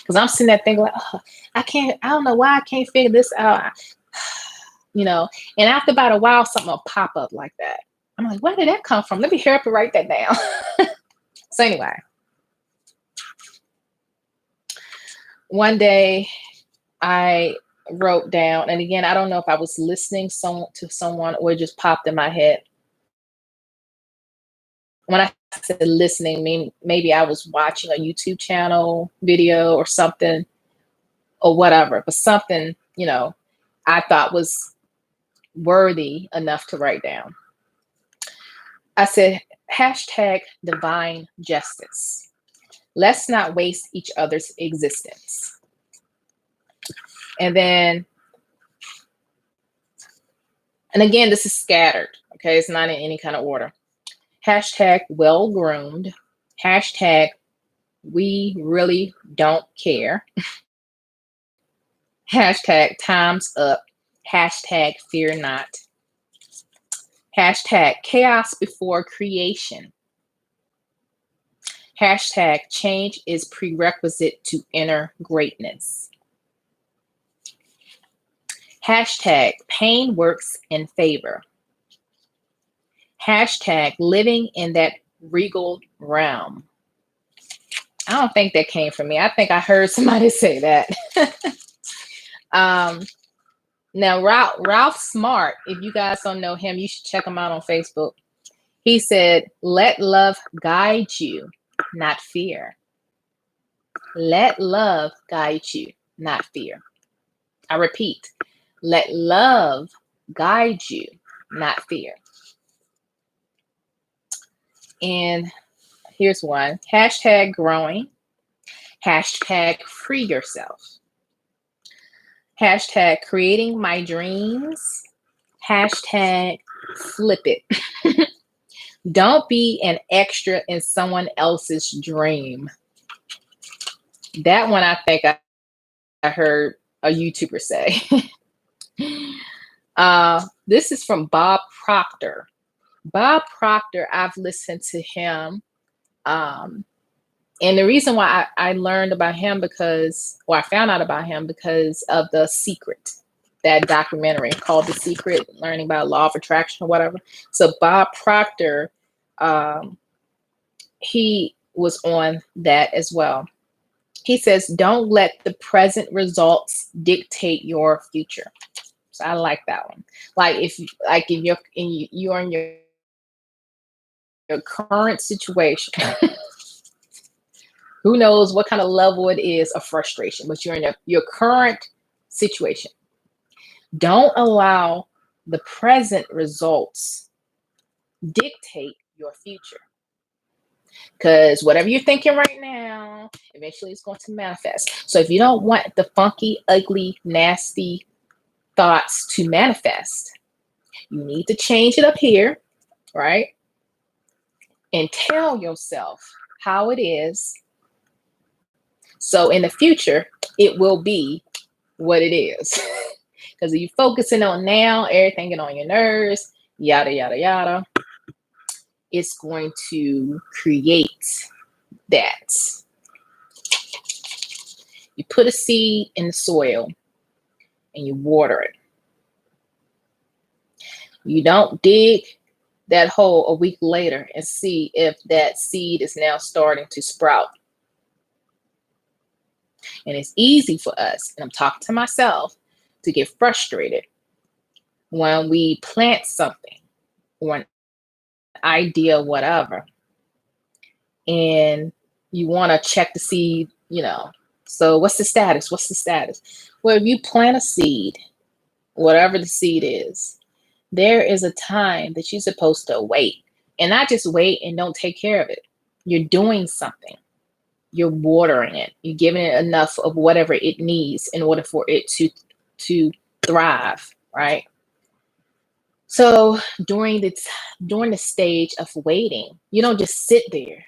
Because I'm sitting there thinking like, oh, I don't know why I can't figure this out. You know, and after about a while, something will pop up like that. I'm like, where did that come from? Let me hurry up and write that down. So anyway, one day I wrote down, and again, I don't know if I was listening to someone or it just popped in my head. When I said listening, maybe I was watching a YouTube channel video or something or whatever, but something, you know, I thought was worthy enough to write down. I said, hashtag divine justice. Let's not waste each other's existence. And then And again, this is scattered. Okay, it's not in any kind of order. Hashtag well groomed. Hashtag we really don't care. Hashtag time's up. Hashtag fear not. Hashtag chaos before creation. Hashtag change is prerequisite to inner greatness. Hashtag pain works in favor. Hashtag living in that regal realm. I don't think that came from me. I think I heard somebody say that. Now, Ralph Smart, if you guys don't know him, you should check him out on Facebook. He said, let love guide you, not fear. Let love guide you, not fear. I repeat, let love guide you, not fear. And here's one. Hashtag growing. Hashtag free yourself. Hashtag creating my dreams. Hashtag flip it. Don't be an extra in someone else's dream. That one I think I heard a YouTuber say. This is from Bob Proctor. Bob Proctor, I've listened to him. And the reason why I learned about him I found out about him because of The Secret, that documentary called The Secret, learning about law of attraction or whatever. So Bob Proctor, he was on that as well. He says, don't let the present results dictate your future. So I like that one. Like if you're in your current situation, who knows what kind of level it is of frustration, but you're in your current situation. Don't allow the present results dictate your future. Because whatever you're thinking right now, eventually it's going to manifest. So if you don't want the funky, ugly, nasty thoughts to manifest, you need to change it up here, right? And tell yourself how it is. So in the future, it will be what it is. Because if you're focusing on now, everything get on your nerves, yada, yada, yada, it's going to create that. You put a seed in the soil and you water it. You don't dig that hole a week later and see if that seed is now starting to sprout. And it's easy for us, and I'm talking to myself, to get frustrated when we plant something or an idea, whatever, and you want to check to see, so what's the status? What's the status? Well, if you plant a seed, whatever the seed is, there is a time that you're supposed to wait, and not just wait and don't take care of it. You're doing something. You're watering it. You're giving it enough of whatever it needs in order for it to thrive, right? So during the stage of waiting, you don't just sit there.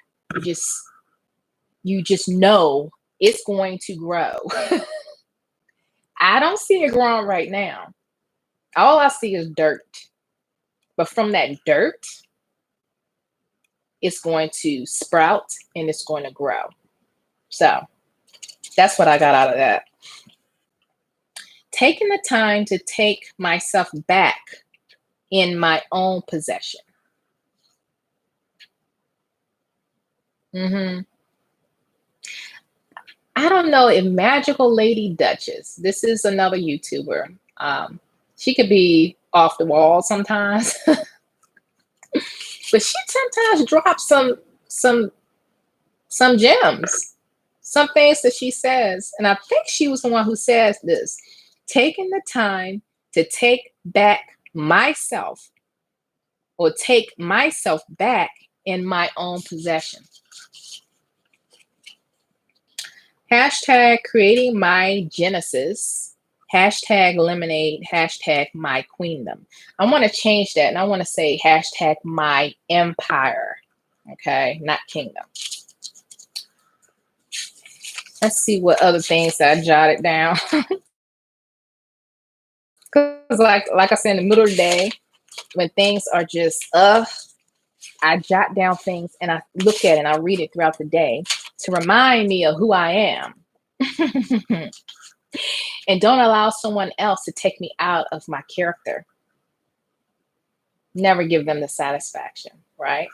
You just know it's going to grow. I don't see it growing right now. All I see is dirt. But from that dirt, it's going to sprout and it's going to grow. So that's what I got out of that. Taking the time to take myself back in my own possession. I don't know if Magical Lady Duchess, this is another YouTuber. She could be off the wall sometimes, but she sometimes drops some gems, some things that she says. And I think she was the one who says this, taking the time to take back myself, or take myself back in my own possession. Hashtag creating my genesis. Hashtag lemonade, hashtag my queendom. I want to change that and I want to say hashtag my empire. Okay, not kingdom. Let's see what other things that I jotted down. Because like I said, in the middle of the day, when things are just I jot down things and I look at it and I read it throughout the day to remind me of who I am. And don't allow someone else to take me out of my character. Never give them the satisfaction, right?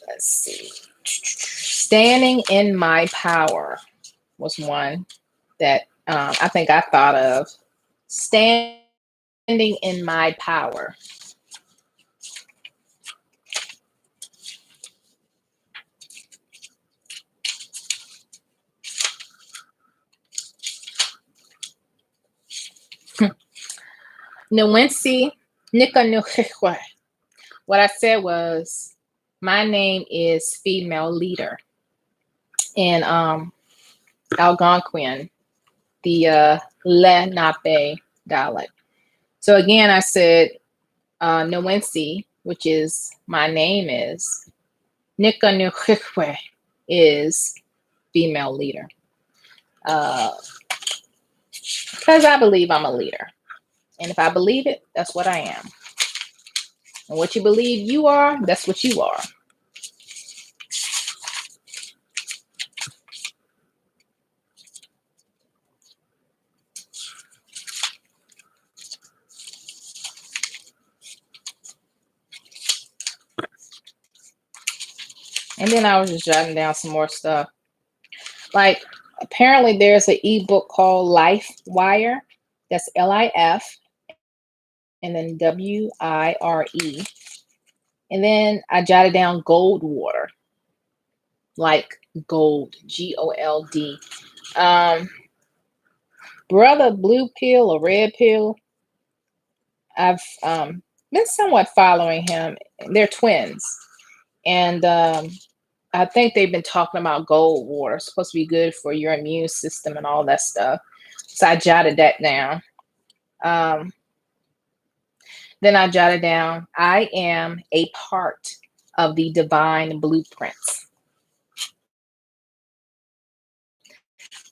Let's see. Standing in my power was one that I think I thought of. Standing in my power. Nwensi Nika. What I said was, my name is female leader in Algonquin, the Lenape dialect. So again, I said Nwensi, which is my name is, Nika is female leader. Because I believe I'm a leader. And if I believe it, that's what I am. And what you believe you are, that's what you are. And then I was just jotting down some more stuff. Like, apparently there's an ebook called Life Wire. That's LIF and then WIRE. And then I jotted down gold water. Like gold, GOLD. Brother Blue Pill or Red Pill, I've been somewhat following him. They're twins. And I think they've been talking about gold water. It's supposed to be good for your immune system and all that stuff. So I jotted that down. Then I jotted down, I am a part of the divine blueprints.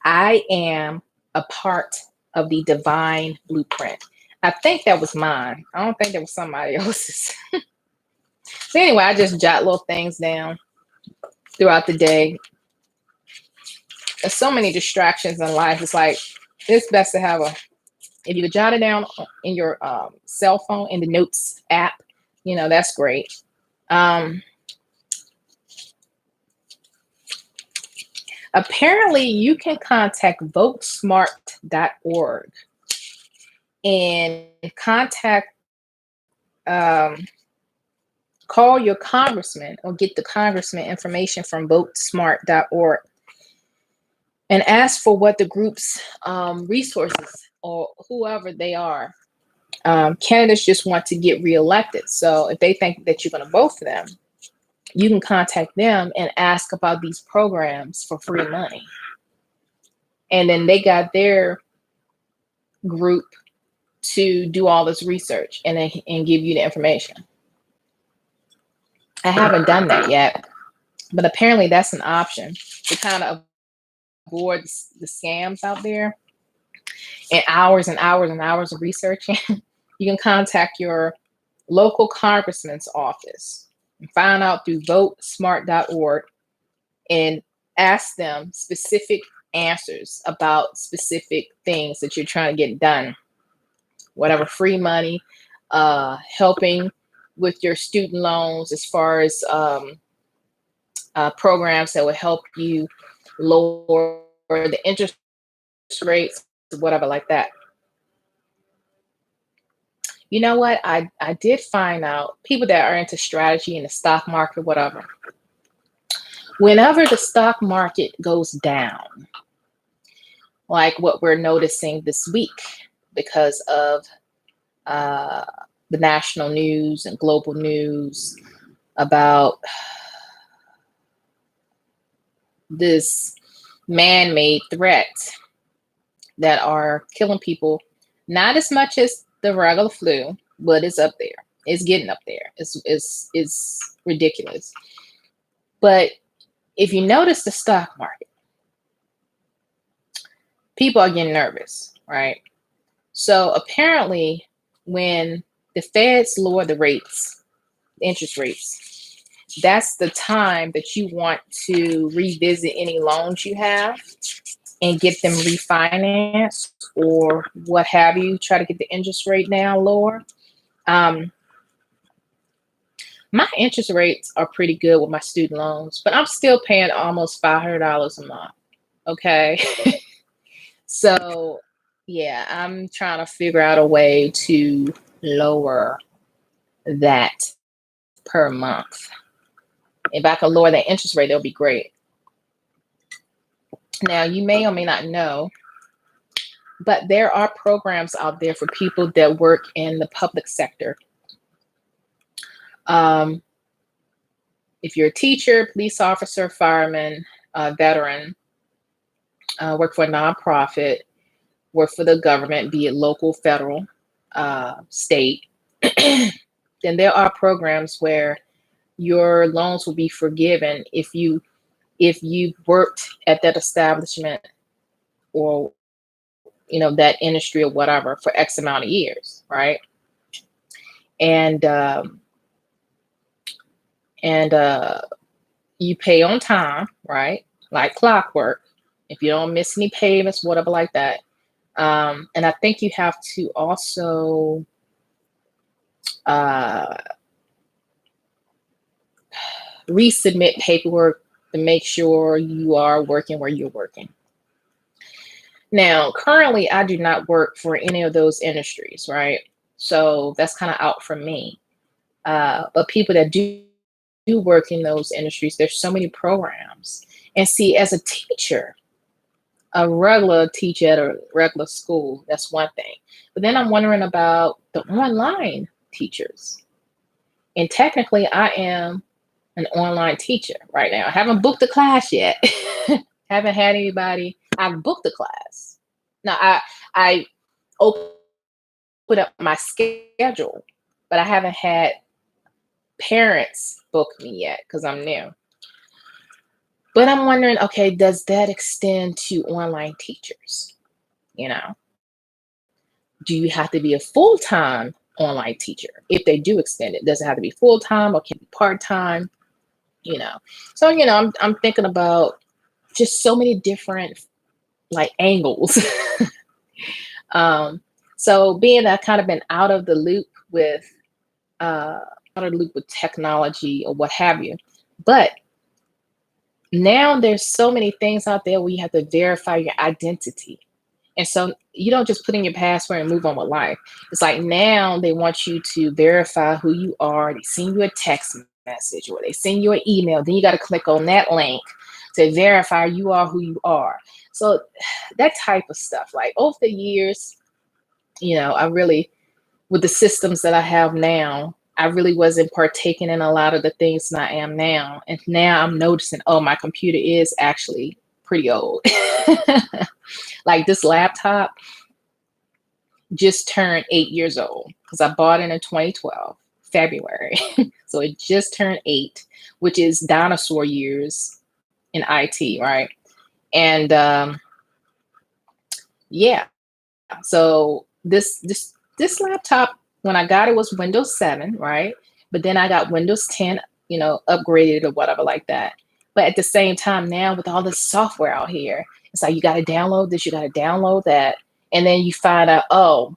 I am a part of the divine blueprint. I think that was mine. I don't think that was somebody else's. So anyway, I just jot little things down throughout the day. There's so many distractions in life. It's like, it's best to have if you could jot it down in your cell phone in the notes app, that's great. Apparently you can contact votesmart.org and contact call your congressman or get the congressman information from votesmart.org and ask for what the group's resources or whoever they are. Candidates just want to get reelected. So if they think that you're going to vote for them, you can contact them and ask about these programs for free money. And then they got their group to do all this research and give you the information. I haven't done that yet, but apparently that's an option to kind of avoid the scams out there and hours and hours and hours of researching. You can contact your local congressman's office and find out through votesmart.org and ask them specific answers about specific things that you're trying to get done. Whatever, free money, helping with your student loans, as far as programs that will help you lower the interest rates, whatever like that. You know what? I did find out people that are into strategy in the stock market, whatever. Whenever the stock market goes down, like what we're noticing this week because of the national news and global news about this man-made threats that are killing people, not as much as the regular flu, but it's up there. It's getting up there. It's ridiculous. But if you notice the stock market, people are getting nervous, right? So apparently, when the feds lower the rates, interest rates, that's the time that you want to revisit any loans you have and get them refinanced or what have you. Try to get the interest rate down lower. Um, my interest rates are pretty good with my student loans, but I'm still paying almost $500 a month. Okay. So, yeah, I'm trying to figure out a way to lower that per month. If I can lower that interest rate, that'll be great. Now, you may or may not know, but there are programs out there for people that work in the public sector. Um, if you're a teacher, police officer, fireman, veteran, work for a nonprofit, work for the government, be it local, federal, state, then there are programs where your loans will be forgiven if you worked at that establishment or that industry or whatever for X amount of years, right? And you pay on time, right? Like clockwork. If you don't miss any payments, whatever like that. And I think you have to also resubmit paperwork to make sure you are working where you're working. Now, currently, I do not work for any of those industries, right? So that's kind of out for me. But people that do work in those industries, there's so many programs. And see, as a teacher, a regular teacher at a regular school, that's one thing. But then I'm wondering about the online teachers. And technically, I am an online teacher right now. I haven't booked a class yet. Haven't had anybody. I've booked a class. Now I opened up my schedule, but I haven't had parents book me yet because I'm new. But I'm wondering, okay, does that extend to online teachers? You know, do you have to be a full-time online teacher? If they do extend it, does it have to be full-time or can it be part-time? So I'm thinking about just so many different like angles. So being that I've kind of been out of the loop with technology or what have you, but now there's so many things out there where you have to verify your identity. And so you don't just put in your password and move on with life. It's like now they want you to verify who you are. They send you a text message or they send you an email. Then you got to click on that link to verify you are who you are. So that type of stuff, like over the years, I really, with the systems that I have now, I really wasn't partaking in a lot of the things that I am now. And now I'm noticing, oh, my computer is actually pretty old. Like this laptop just turned 8 years old because I bought it in 2012, February. So it just turned 8, which is dinosaur years in IT, right? And yeah, so this laptop, when I got it, was Windows 7, right? But then I got Windows 10, upgraded or whatever like that. But at the same time, now with all this software out here, it's like you got to download this, you got to download that, and then you find out, oh,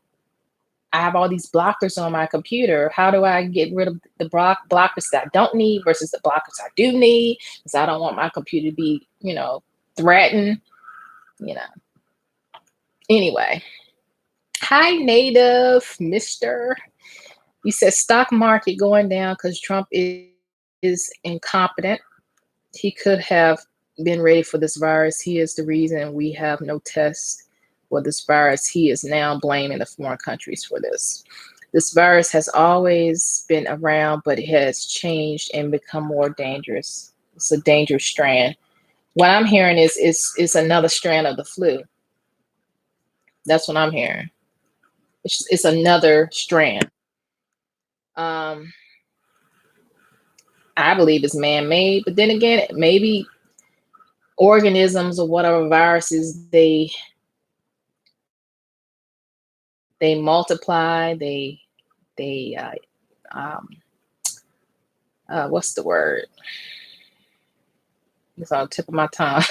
I have all these blockers on my computer. How do I get rid of the blockers that I don't need versus the blockers I do need? Because I don't want my computer to be, threatened. Anyway, hi, Native Mister. You said stock market going down because Trump is incompetent. He could have been ready for this virus. He is the reason we have no tests for this virus. He is now blaming the foreign countries for this. This virus has always been around, but it has changed and become more dangerous. It's a dangerous strand. What I'm hearing is another strand of the flu. That's what I'm hearing. It's another strand. Um, I believe it's man-made, but then again, maybe organisms or whatever viruses they multiply. They um, what's the word? It's on the tip of my tongue.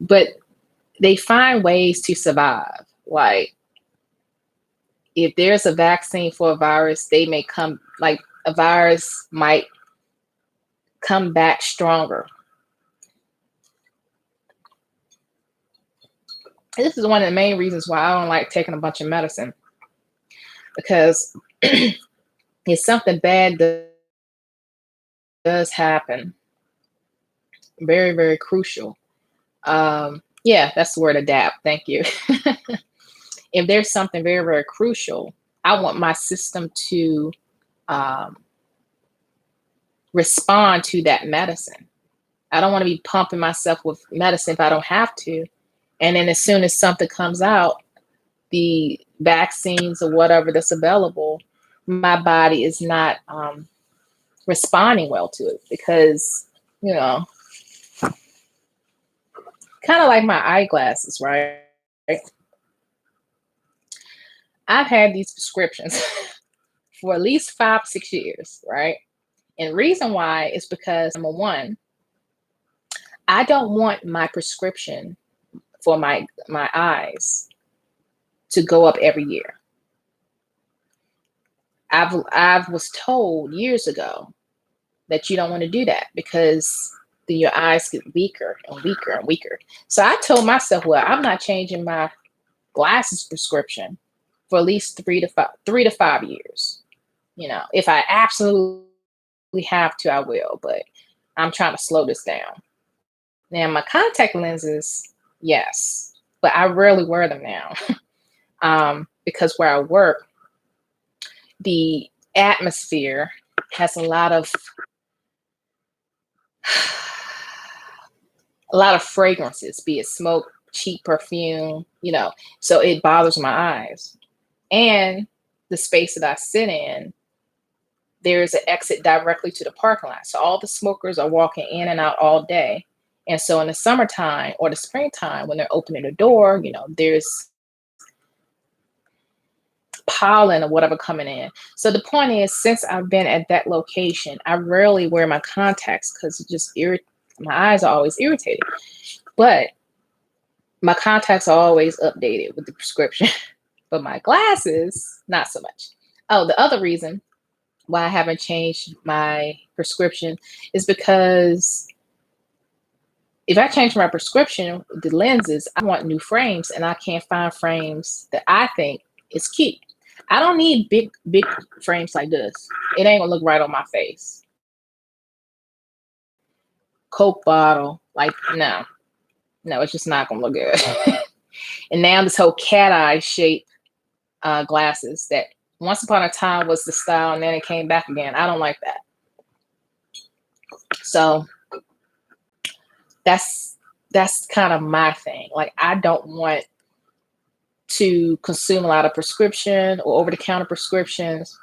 But they find ways to survive. Like if there's a vaccine for a virus, they may come, like a virus might come back stronger. This is one of the main reasons why I don't like taking a bunch of medicine, because if something bad does happen, very, very crucial. Yeah, that's the word, adapt. Thank you. If there's something very, very crucial, I want my system to um, respond to that medicine. I don't want to be pumping myself with medicine if I don't have to. And then as soon as something comes out, the vaccines or whatever that's available, my body is not responding well to it, because, you know, kind of like my eyeglasses, right? I've had these prescriptions for at least 5, 6 years, right? And the reason why is because, number one, I don't want my prescription for my eyes to go up every year. I've was told years ago that you don't want to do that, because then your eyes get weaker and weaker and weaker. So I told myself, well, I'm not changing my glasses prescription for at least 3 to 5 years. You know, if I absolutely have to, I will, but I'm trying to slow this down. Now, my contact lenses, yes, but I rarely wear them now. Because where I work, the atmosphere has a lot of fragrances, be it smoke, cheap perfume, you know, so it bothers my eyes. And the space that I sit in, there's an exit directly to the parking lot. So all the smokers are walking in and out all day. And so in the summertime or the springtime, when they're opening the door, you know, there's pollen or whatever coming in. So the point is, since I've been at that location, I rarely wear my contacts because it just my eyes are always irritated. But my contacts are always updated with the prescription. But my glasses, not so much. Oh, the other reason why I haven't changed my prescription is because if I change my prescription, the lenses, I want new frames, and I can't find frames that I think is cute. I don't need big frames like this. It ain't gonna look right on my face. Coke bottle, like no, it's just not gonna look good. And now this whole cat eye shape glasses that once upon a time was the style, and then it came back again. I don't like that. So that's kind of my thing. Like, I don't want to consume a lot of prescription or over the counter prescriptions,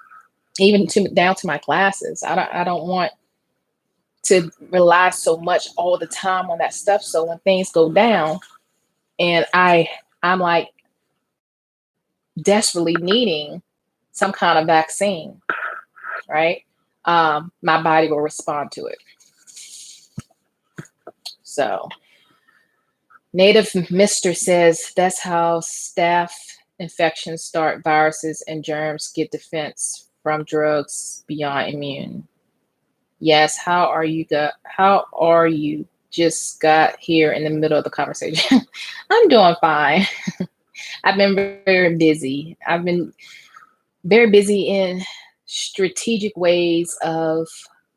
even down to my glasses. I don't want to rely so much all the time on that stuff. So when things go down and I'm like desperately needing some kind of vaccine, right? My body will respond to it. So Native Mister says that's how staph infections start. Viruses and germs get defense from drugs beyond immune. Yes, how are you just got here in the middle of the conversation? I'm doing fine. I've been very busy. I've been very busy in strategic ways of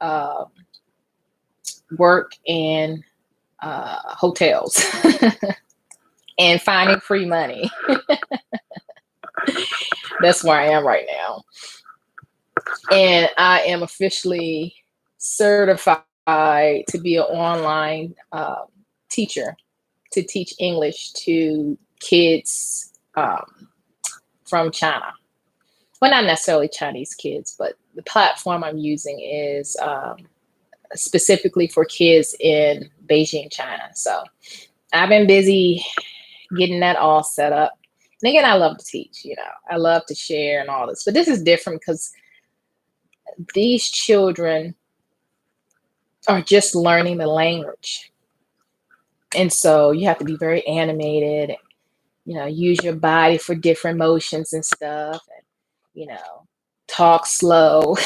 uh, work and hotels and finding free money. That's where I am right now. And I am officially certified to be an online teacher to teach English to kids from China. Well, not necessarily Chinese kids, but the platform I'm using is specifically for kids in Beijing, China. So I've been busy getting that all set up. And again, I love to teach, I love to share and all this, but this is different because these children are just learning the language. And so you have to be very animated, use your body for different motions and stuff, and, talk slow.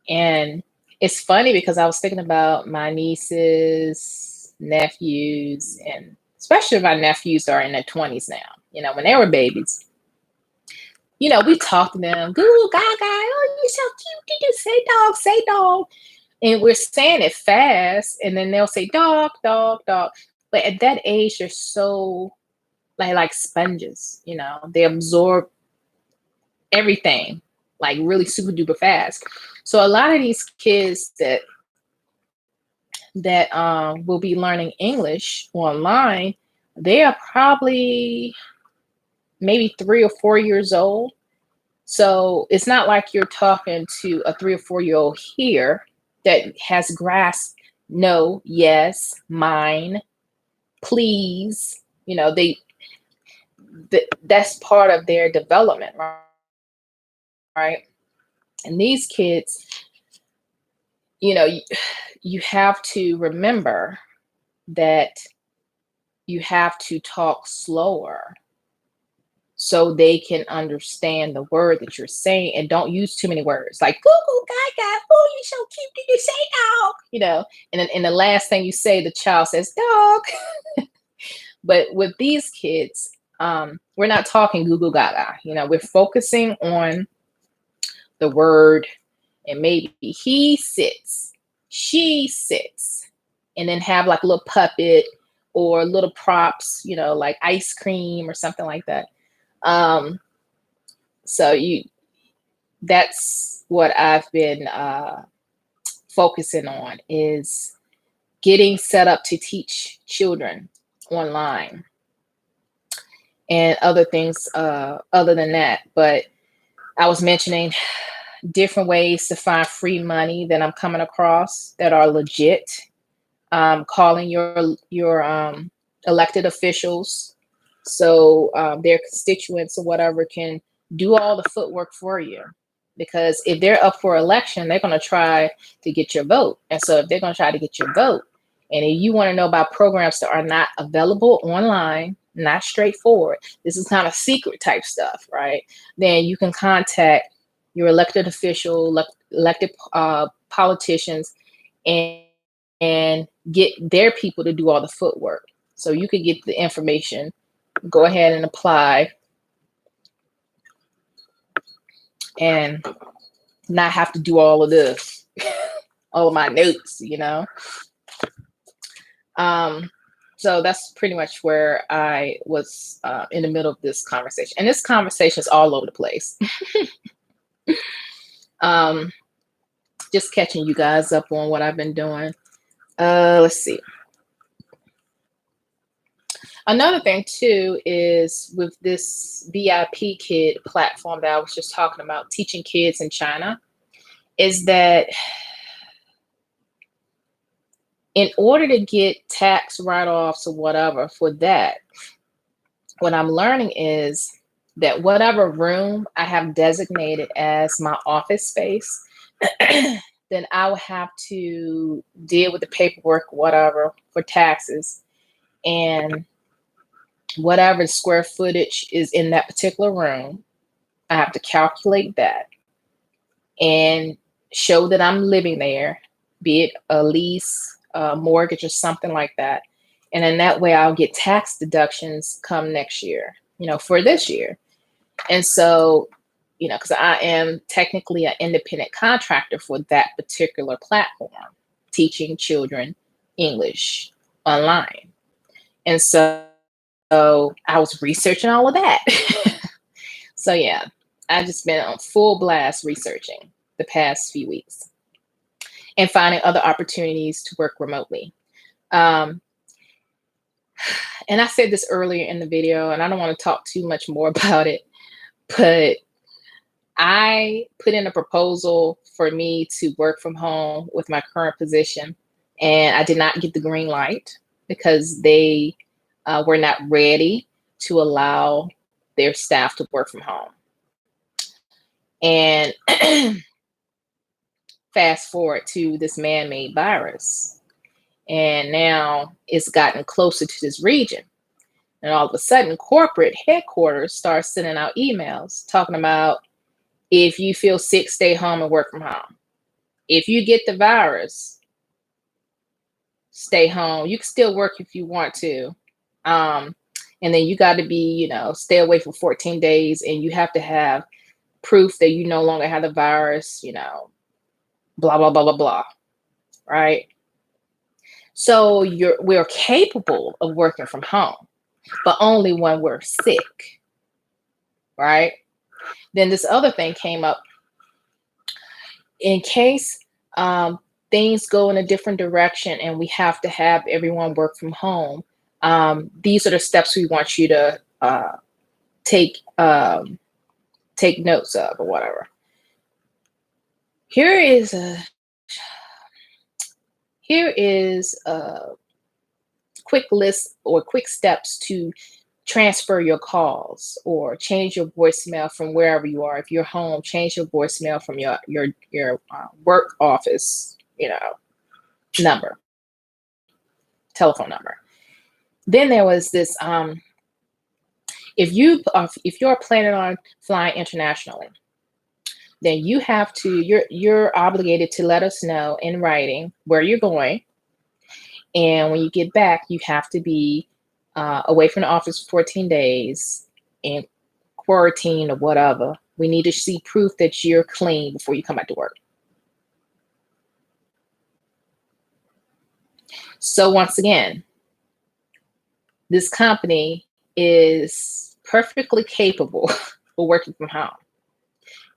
And it's funny because I was thinking about my nieces, nephews, and especially my nephews are in their 20s now. When they were babies, we talk to them, goo gaga, oh, you're so cute. Did you say dog? And we're saying it fast, and then they'll say dog, dog, dog. But at that age, they're so like sponges, they absorb everything like really super duper fast. So a lot of these kids that will be learning English online, they are probably maybe 3 or 4 years old. So it's not like you're talking to a 3 or 4 year old here that has grasped no, yes, mine, please. That's part of their development, right? And these kids, you have to remember that you have to talk slower so they can understand the word that you're saying, and don't use too many words like goo goo gaga, oh, you're so cute, did you say dog? And the last thing you say, the child says dog. But with these kids, we're not talking goo goo gaga. We're focusing on the word, and maybe he sits, she sits, and then have like a little puppet or little props, like ice cream or something like that. So that's what I've been focusing on, is getting set up to teach children online and other things other than that. But I was mentioning different ways to find free money that I'm coming across that are legit. Calling your elected officials, so their constituents or whatever can do all the footwork for you. Because if they're up for election, they're going to try to get your vote. And so if they're going to try to get your vote, and if you want to know about programs that are not available online, not straightforward, this is kind of secret type stuff, right? Then you can contact your elected official, elected politicians, and get their people to do all the footwork. So you could get the information, go ahead and apply, and not have to do all of this, all of my notes, So that's pretty much where I was in the middle of this conversation. And this conversation is all over the place. Just catching you guys up on what I've been doing. Let's see. Another thing too is with this BIP Kid platform that I was just talking about, teaching kids in China, is that in order to get tax write-offs or whatever for that, what I'm learning is that whatever room I have designated as my office space, then I will have to deal with the paperwork, whatever, for taxes. And whatever square footage is in that particular room, I have to calculate that and show that I'm living there, be it a lease, a mortgage, or something like that. And in that way, I'll get tax deductions come next year, for this year. And so, because I am technically an independent contractor for that particular platform, teaching children English online. And so I was researching all of that. So yeah, I've just been on full blast researching the past few weeks. and finding other opportunities to work remotely. Um, and I said this earlier in the video, and I don't want to talk too much more about it, but I put in a proposal for me to work from home with my current position, and I did not get the green light because they were not ready to allow their staff to work from home. And fast forward to this man-made virus, and now it's gotten closer to this region. And all of a sudden, corporate headquarters start sending out emails talking about, if you feel sick, stay home and work from home. If you get the virus, stay home. You can still work if you want to. And then you got to be, stay away for 14 days, and you have to have proof that you no longer have the virus, blah, blah, blah, blah, blah. Right? So we're capable of working from home, but only when we're sick. Right? Then this other thing came up. In case things go in a different direction and we have to have everyone work from home, these are the steps we want you to take notes of, or whatever. Here is a quick list or quick steps to transfer your calls or change your voicemail from wherever you are. If you're home, change your voicemail from your work office, number, telephone number. Then there was this, if you're planning on flying internationally, then you're obligated to let us know in writing where you're going. And when you get back, you have to be away from the office for 14 days in quarantine or whatever. We need to see proof that you're clean before you come back to work. So once again, this company is perfectly capable of working from home.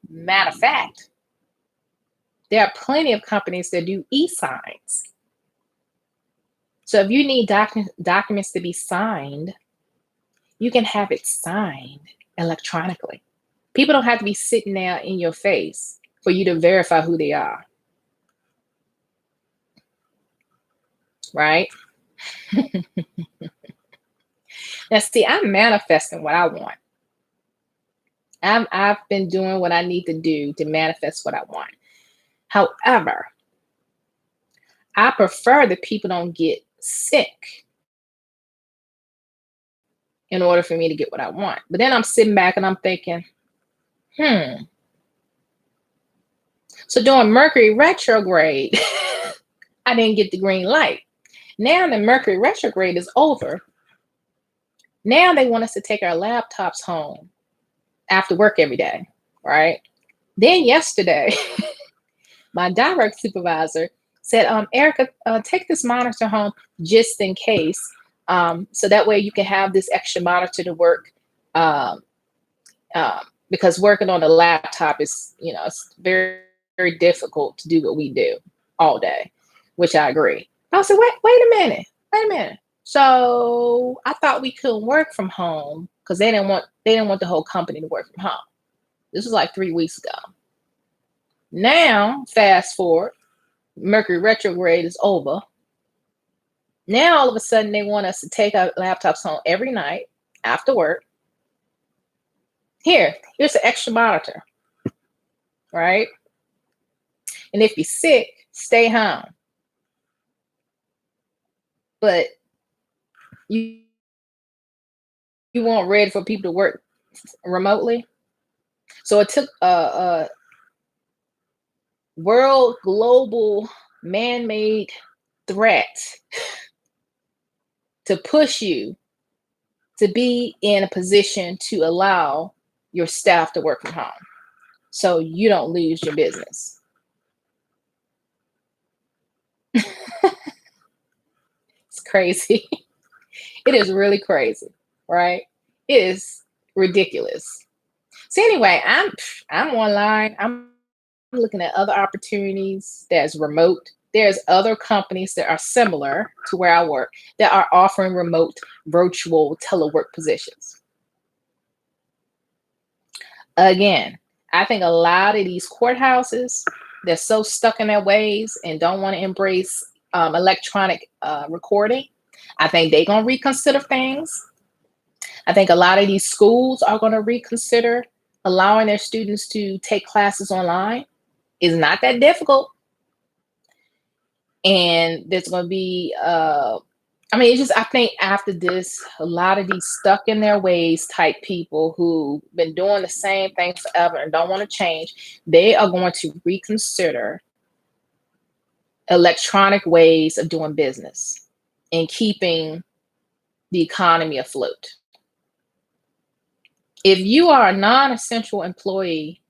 Matter of fact, there are plenty of companies that do e-signs. So if you need documents to be signed, you can have it signed electronically. People don't have to be sitting there in your face for you to verify who they are. Right? Now, see, I'm manifesting what I want. I've been doing what I need to do to manifest what I want. However, I prefer that people don't get sick in order for me to get what I want. But then I'm sitting back and I'm thinking, so during Mercury retrograde, I didn't get the green light. Now the Mercury retrograde is over. Now they want us to take our laptops home after work every day, right? Then yesterday, my direct supervisor said, Erica, take this monitor home just in case. So that way you can have this extra monitor to work. Because working on the laptop is, it's very, very difficult to do what we do all day, which I agree. I said, wait a minute. So I thought we couldn't work from home because they didn't want the whole company to work from home. This was like 3 weeks ago. Now, fast forward, Mercury retrograde is over. Now, all of a sudden, they want us to take our laptops home every night after work. Here's an extra monitor, right? And if you're sick, stay home. But you weren't ready for people to work remotely. So it took a world global man-made threat to push you to be in a position to allow your staff to work from home so you don't lose your business. It's crazy. It is really crazy, right? It is ridiculous. So anyway, I'm online. I'm looking at other opportunities that's remote. There's other companies that are similar to where I work that are offering remote virtual telework positions. Again, I think a lot of these courthouses, they're so stuck in their ways and don't want to embrace electronic recording. I think they're going to reconsider things. I think a lot of these schools are going to reconsider allowing their students to take classes online. It's not that difficult. And there's going to be, it's just, I think after this, a lot of these stuck in their ways type people who've been doing the same thing forever and don't want to change, they are going to reconsider electronic ways of doing business and keeping the economy afloat. If you are a non-essential employee,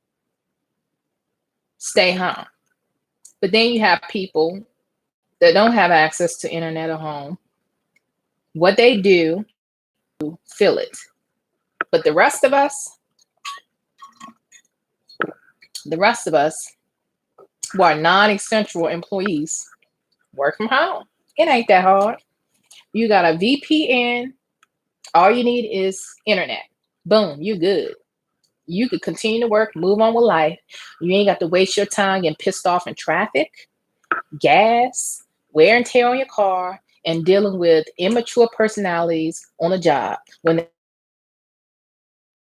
stay home. But then you have people that don't have access to internet at home. What they do, feel it. But the rest of us who are non-essential employees, work from home. It ain't that hard. You got a VPN. All you need is internet. Boom, you good. You could continue to work, move on with life. You ain't got to waste your time getting pissed off in traffic, gas, wear and tear on your car, and dealing with immature personalities on a job when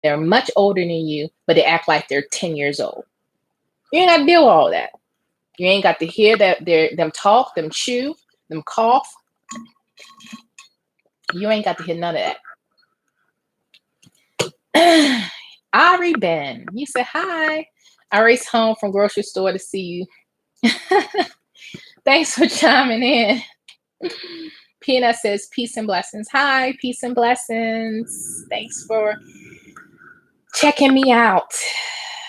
they're much older than you, but they act like they're 10 years old. You ain't got to deal with all that. You ain't got to hear them talk, them chew, them cough. You ain't got to hear none of that. Ari Ben, you said hi. I raced home from grocery store to see you. Thanks for chiming in. Peanut says peace and blessings. Hi, peace and blessings. Thanks for checking me out.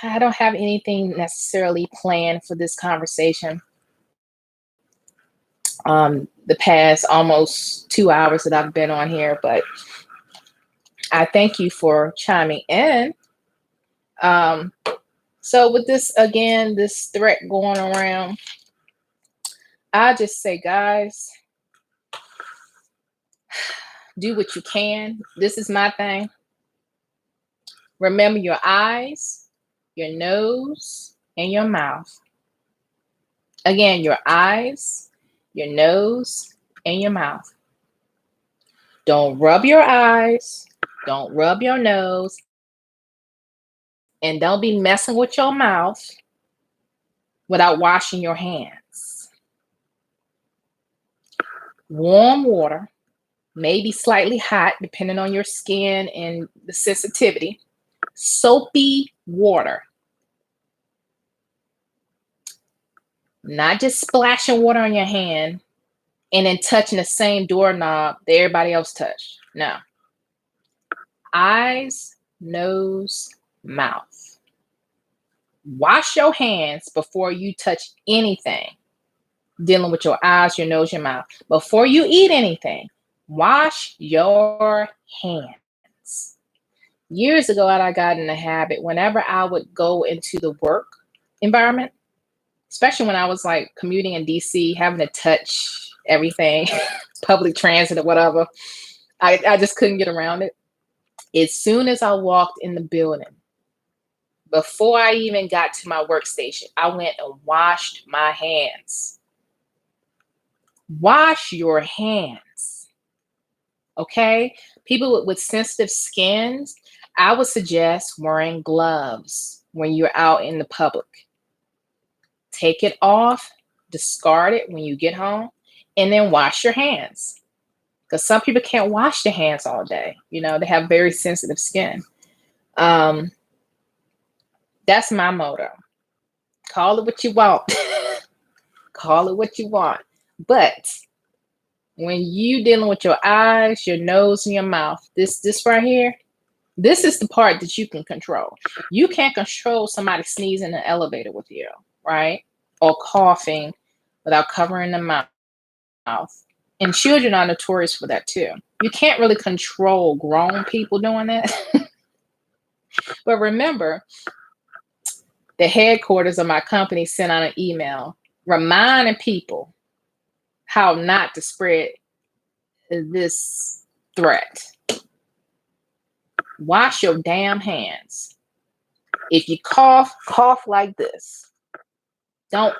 I don't have anything necessarily planned for this conversation. The past almost 2 hours that I've been on here, but I thank you for chiming in. So with this, again, this threat going around, I just say, guys, do what you can. This is my thing. Remember your eyes, your nose, and your mouth. Again, your eyes, your nose, and your mouth. Don't rub your eyes. Don't rub your nose. And don't be messing with your mouth without washing your hands. Warm water, maybe slightly hot, depending on your skin and the sensitivity. Soapy water. Not just splashing water on your hand and then touching the same doorknob that everybody else touched. No. Eyes, nose, mouth. Wash your hands before you touch anything dealing with your eyes, your nose, your mouth. Before you eat anything, wash your hands. Years ago, I got in the habit, whenever I would go into the work environment, especially when I was like commuting in DC, having to touch everything, public transit or whatever, I just couldn't get around it. As soon as I walked in the building, before I even got to my workstation, I went and washed my hands. Wash your hands. Okay? People with sensitive skins, I would suggest wearing gloves when you're out in the public. Take it off, discard it when you get home, and then wash your hands. Because some people can't wash their hands all day. You know, they have very sensitive skin. That's my motto. Call it what you want. Call it what you want. But when you dealing with your eyes, your nose, and your mouth, this right here, this is the part that you can control. You can't control somebody sneezing in the elevator with you, right? Or coughing without covering the mouth. And children are notorious for that too. You can't really control grown people doing that. But remember, the headquarters of my company sent out an email reminding people how not to spread this threat. Wash your damn hands. If you cough, cough like this. Don't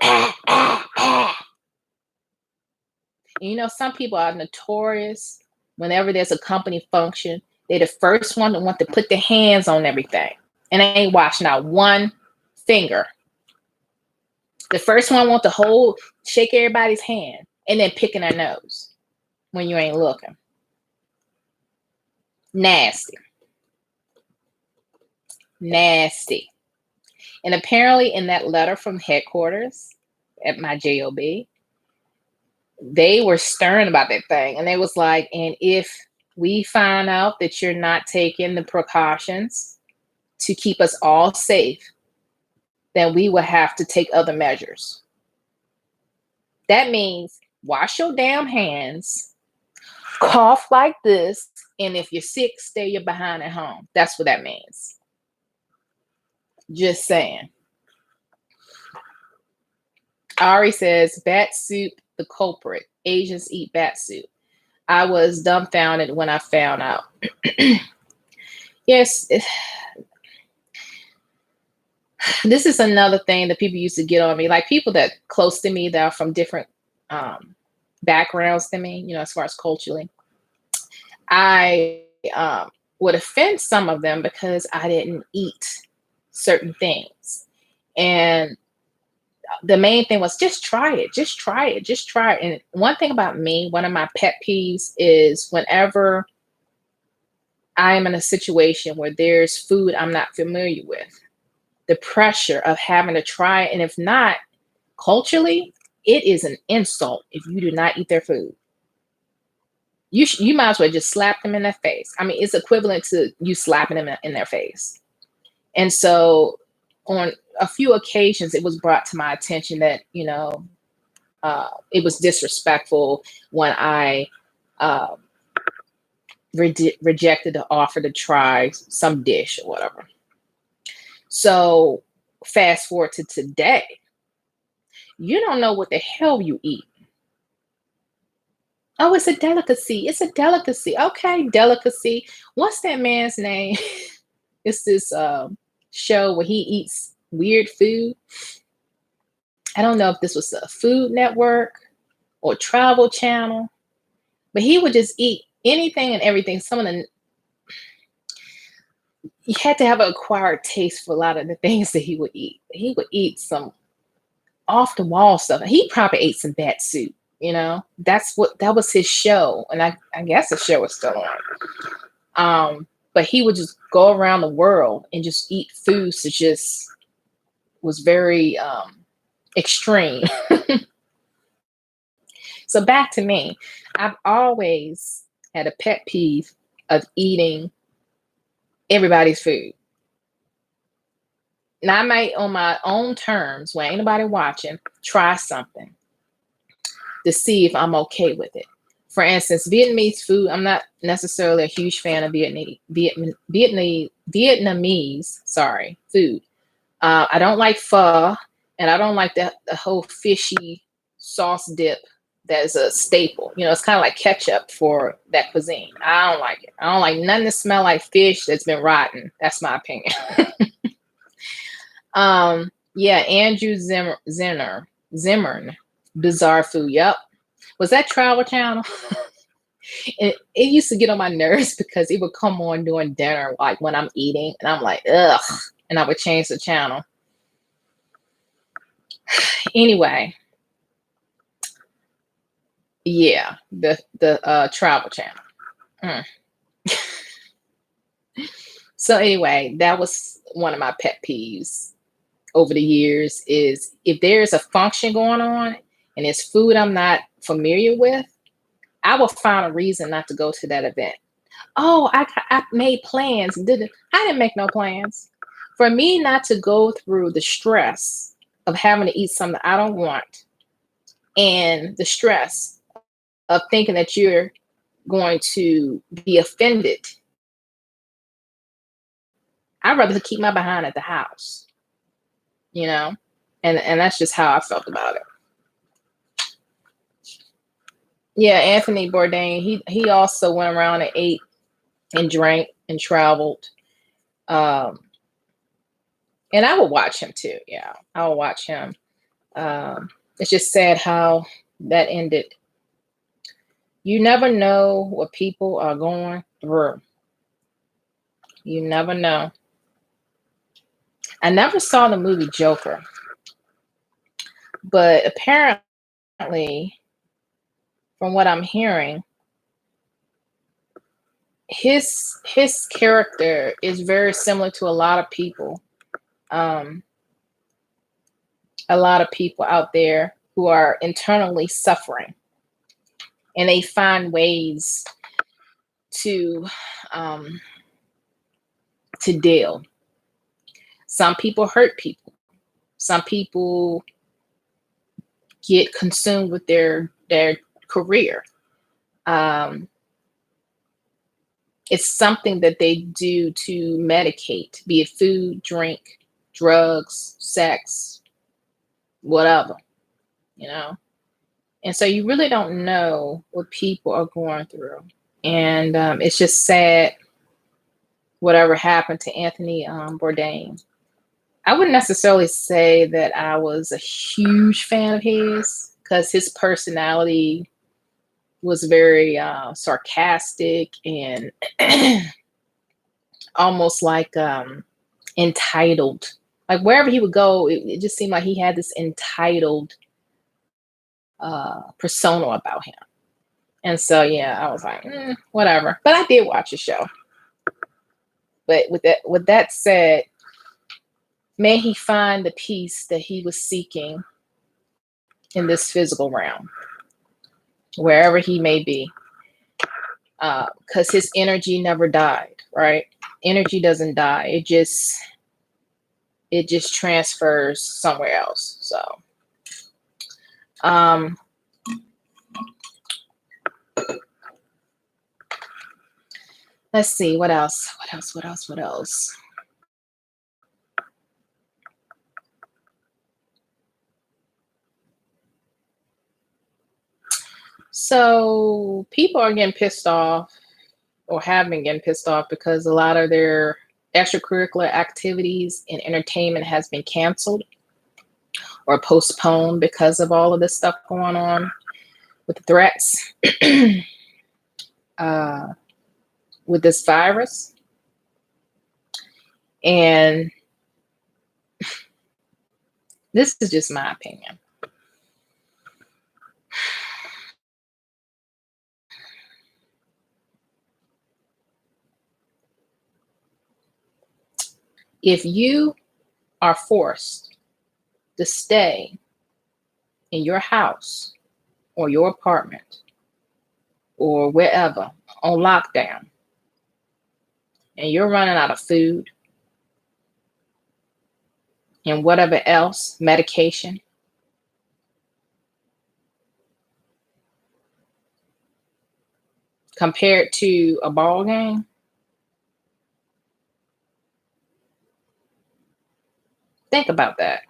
And some people are notorious. Whenever there's a company function, they're the first one to want to put their hands on everything. And they ain't washing out one finger. The first one want to shake everybody's hand and then picking their nose when you ain't looking. Nasty. Nasty. And apparently in that letter from headquarters at my job, they were stern about that thing. And they was like, and if we find out that you're not taking the precautions to keep us all safe, then we will have to take other measures. That means wash your damn hands, cough like this, and if you're sick, stay your behind at home. That's what that means. Just saying. Ari says, bat soup, the culprit. Asians eat bat soup. I was dumbfounded when I found out. Yes, this is another thing that people used to get on me. Like people that close to me that are from different backgrounds than me, as far as culturally. I would offend some of them because I didn't eat certain things. And the main thing was just try it. Just try it. Just try it. And one thing about me, one of my pet peeves is whenever I am in a situation where there's food I'm not familiar with, the pressure of having to try it. And if not, culturally, it is an insult if you do not eat their food. You might as well just slap them in their face. I mean, it's equivalent to you slapping them in their face. And so on a few occasions, it was brought to my attention that, it was disrespectful when I rejected the offer to try some dish or whatever. So fast forward to today, you don't know what the hell you eat. Oh, it's a delicacy. It's a delicacy. Okay, delicacy. What's that man's name? It's this show where he eats weird food. I don't know if this was a Food Network or Travel Channel, but he would just eat anything and everything. You had to have an acquired taste for a lot of the things that he would eat. He would eat some off the wall stuff. He probably ate some bat soup. That was his show, and I guess the show is still on. But he would just go around the world and just eat foods that just was very extreme. So back to me, I've always had a pet peeve of eating everybody's food. And I might, on my own terms, when ain't nobody watching, try something to see if I'm okay with it. For instance, Vietnamese food, I'm not necessarily a huge fan of Vietnamese food. I don't like pho, and I don't like the whole fishy sauce dip that is a staple. It's kind of like ketchup for that cuisine. I don't like it. I don't like nothing that smell like fish that's been rotten. That's my opinion. Yeah, Andrew Zimmern, bizarre food. Yep. Was that Travel Channel? And it used to get on my nerves because it would come on during dinner, like when I'm eating, and I'm like, ugh, and I would change the channel. Anyway, yeah, the Travel Channel. So anyway, that was one of my pet peeves over the years is if there's a function going on and it's food I'm not familiar with, I will find a reason not to go to that event. Oh, I made plans. I didn't make no plans. For me not to go through the stress of having to eat something I don't want and the stress of thinking that you're going to be offended, I'd rather keep my behind at the house. you know, and that's just how I felt about it. Yeah, Anthony Bourdain, he also went around and ate and drank and traveled. Um, and I would watch him too. Yeah, I would watch him. It's just sad how that ended. You never know what people are going through. You never know. I never saw the movie Joker, but apparently, from what I'm hearing, his character is very similar to um, a lot of people out there who are internally suffering, and they find ways to um, to deal. Some people hurt people. Some people get consumed with their career. Um, it's something that they do to medicate, be it food, drink, drugs, sex, whatever, you know. And so you really don't know what people are going through. And it's just sad whatever happened to Anthony Bourdain. I wouldn't necessarily say that I was a huge fan of his because his personality was very sarcastic and almost like entitled. Like wherever he would go, it just seemed like he had this entitled persona about him. And so, yeah, I was like, whatever. But I did watch the show. But with that said, may he find the peace that he was seeking in this physical realm, wherever he may be, because his energy never died, right? Energy doesn't die. It just transfers somewhere else. So, um, let's see what else. What else? So people are getting pissed off or have been getting pissed off because a lot of their extracurricular activities and entertainment has been canceled or postponed because of all of this stuff going on with the threats uh, with this virus. And this is just my opinion. If you are forced to stay in your house or your apartment or wherever on lockdown and you're running out of food and whatever else, medication, compared to a ball game, think about that.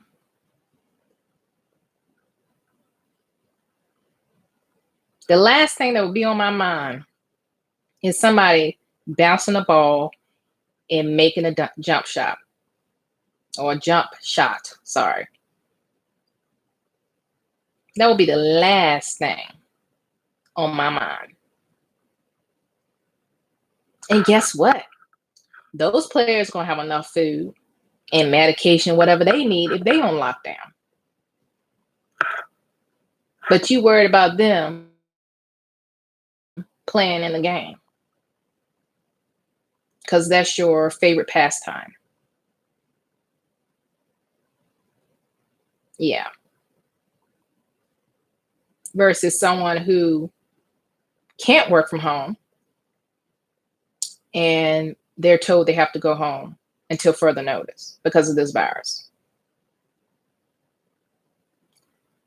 The last thing that would be on my mind is somebody bouncing a ball and making a jump shot or a jump shot. Sorry. That would be the last thing on my mind. And guess what? Those players going to have enough food and medication, whatever they need, if they on lockdown. But you worried about them playing in the game because that's your favorite pastime. Yeah. Versus someone who can't work from home and they're told they have to go home until further notice because of this virus.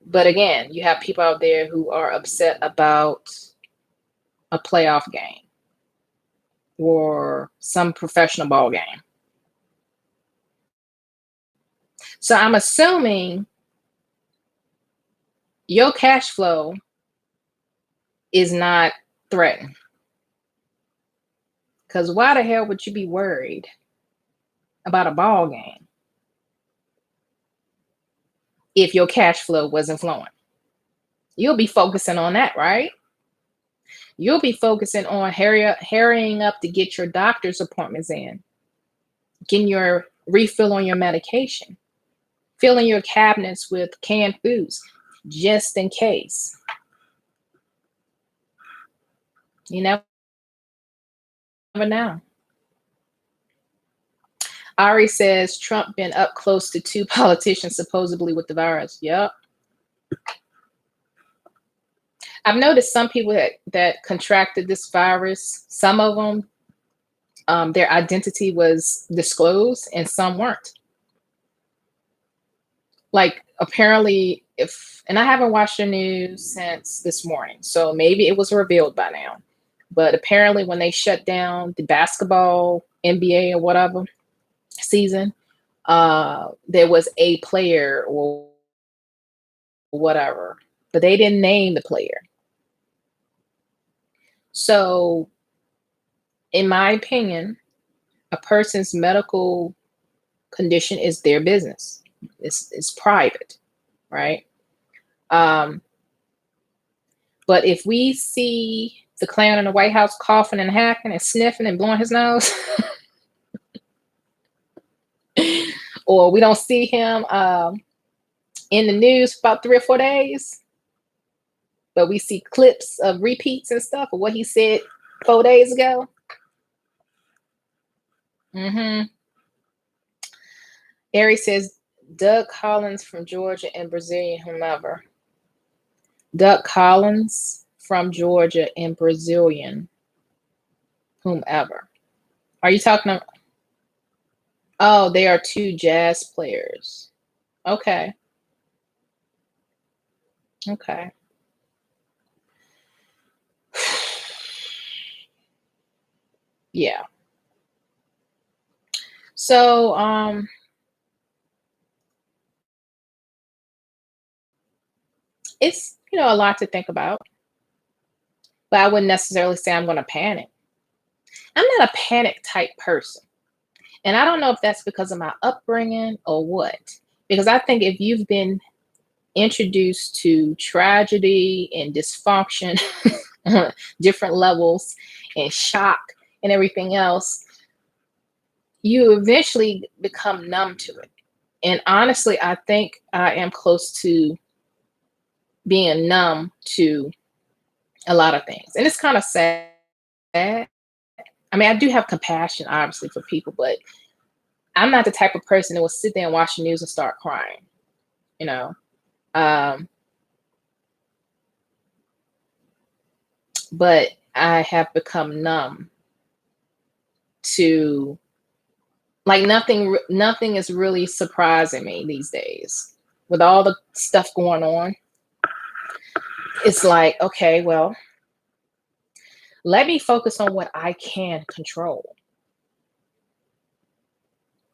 But again, you have people out there who are upset about a playoff game or some professional ball game. So I'm assuming your cash flow is not threatened. Because why the hell would you be worried about a ball game if your cash flow wasn't flowing? You'll be focusing on that, right? You'll be focusing on hurrying up to get your doctor's appointments in, getting your refill on your medication, filling your cabinets with canned foods just in case. You never know. Ari says Trump been up close to 2 politicians supposedly with the virus. Yep. I've noticed some people that contracted this virus, some of them, their identity was disclosed and some weren't. Like apparently and I haven't watched the news since this morning, so maybe it was revealed by now. But apparently when they shut down the basketball, NBA or whatever season, there was a player or whatever, but they didn't name the player. So in my opinion, a person's medical condition is their business. It's private, right? But if we see the clown in the White House coughing and hacking and sniffing and blowing his nose, or we don't see him in the news for about 3 or 4 days, but we see clips of repeats and stuff of what he said 4 days ago. Ari says Doug Collins from Georgia and Brazilian whomever. Doug Collins from Georgia and Brazilian whomever. Are you talking about? Oh, they are 2 jazz players. Okay. Yeah. So it's a lot to think about, but I wouldn't necessarily say I'm going to panic. I'm not a panic type person, and I don't know if that's because of my upbringing or what, because I think if you've been introduced to tragedy and dysfunction on different levels and shock and everything else, you eventually become numb to it. And honestly, I think I am close to being numb to a lot of things. And it's kind of sad. I mean, I do have compassion, obviously, for people, but I'm not the type of person that will sit there and watch the news and start crying, you know. But I have become numb to, like, nothing is really surprising me these days. With all the stuff going on, it's like, okay, well, let me focus on what I can control.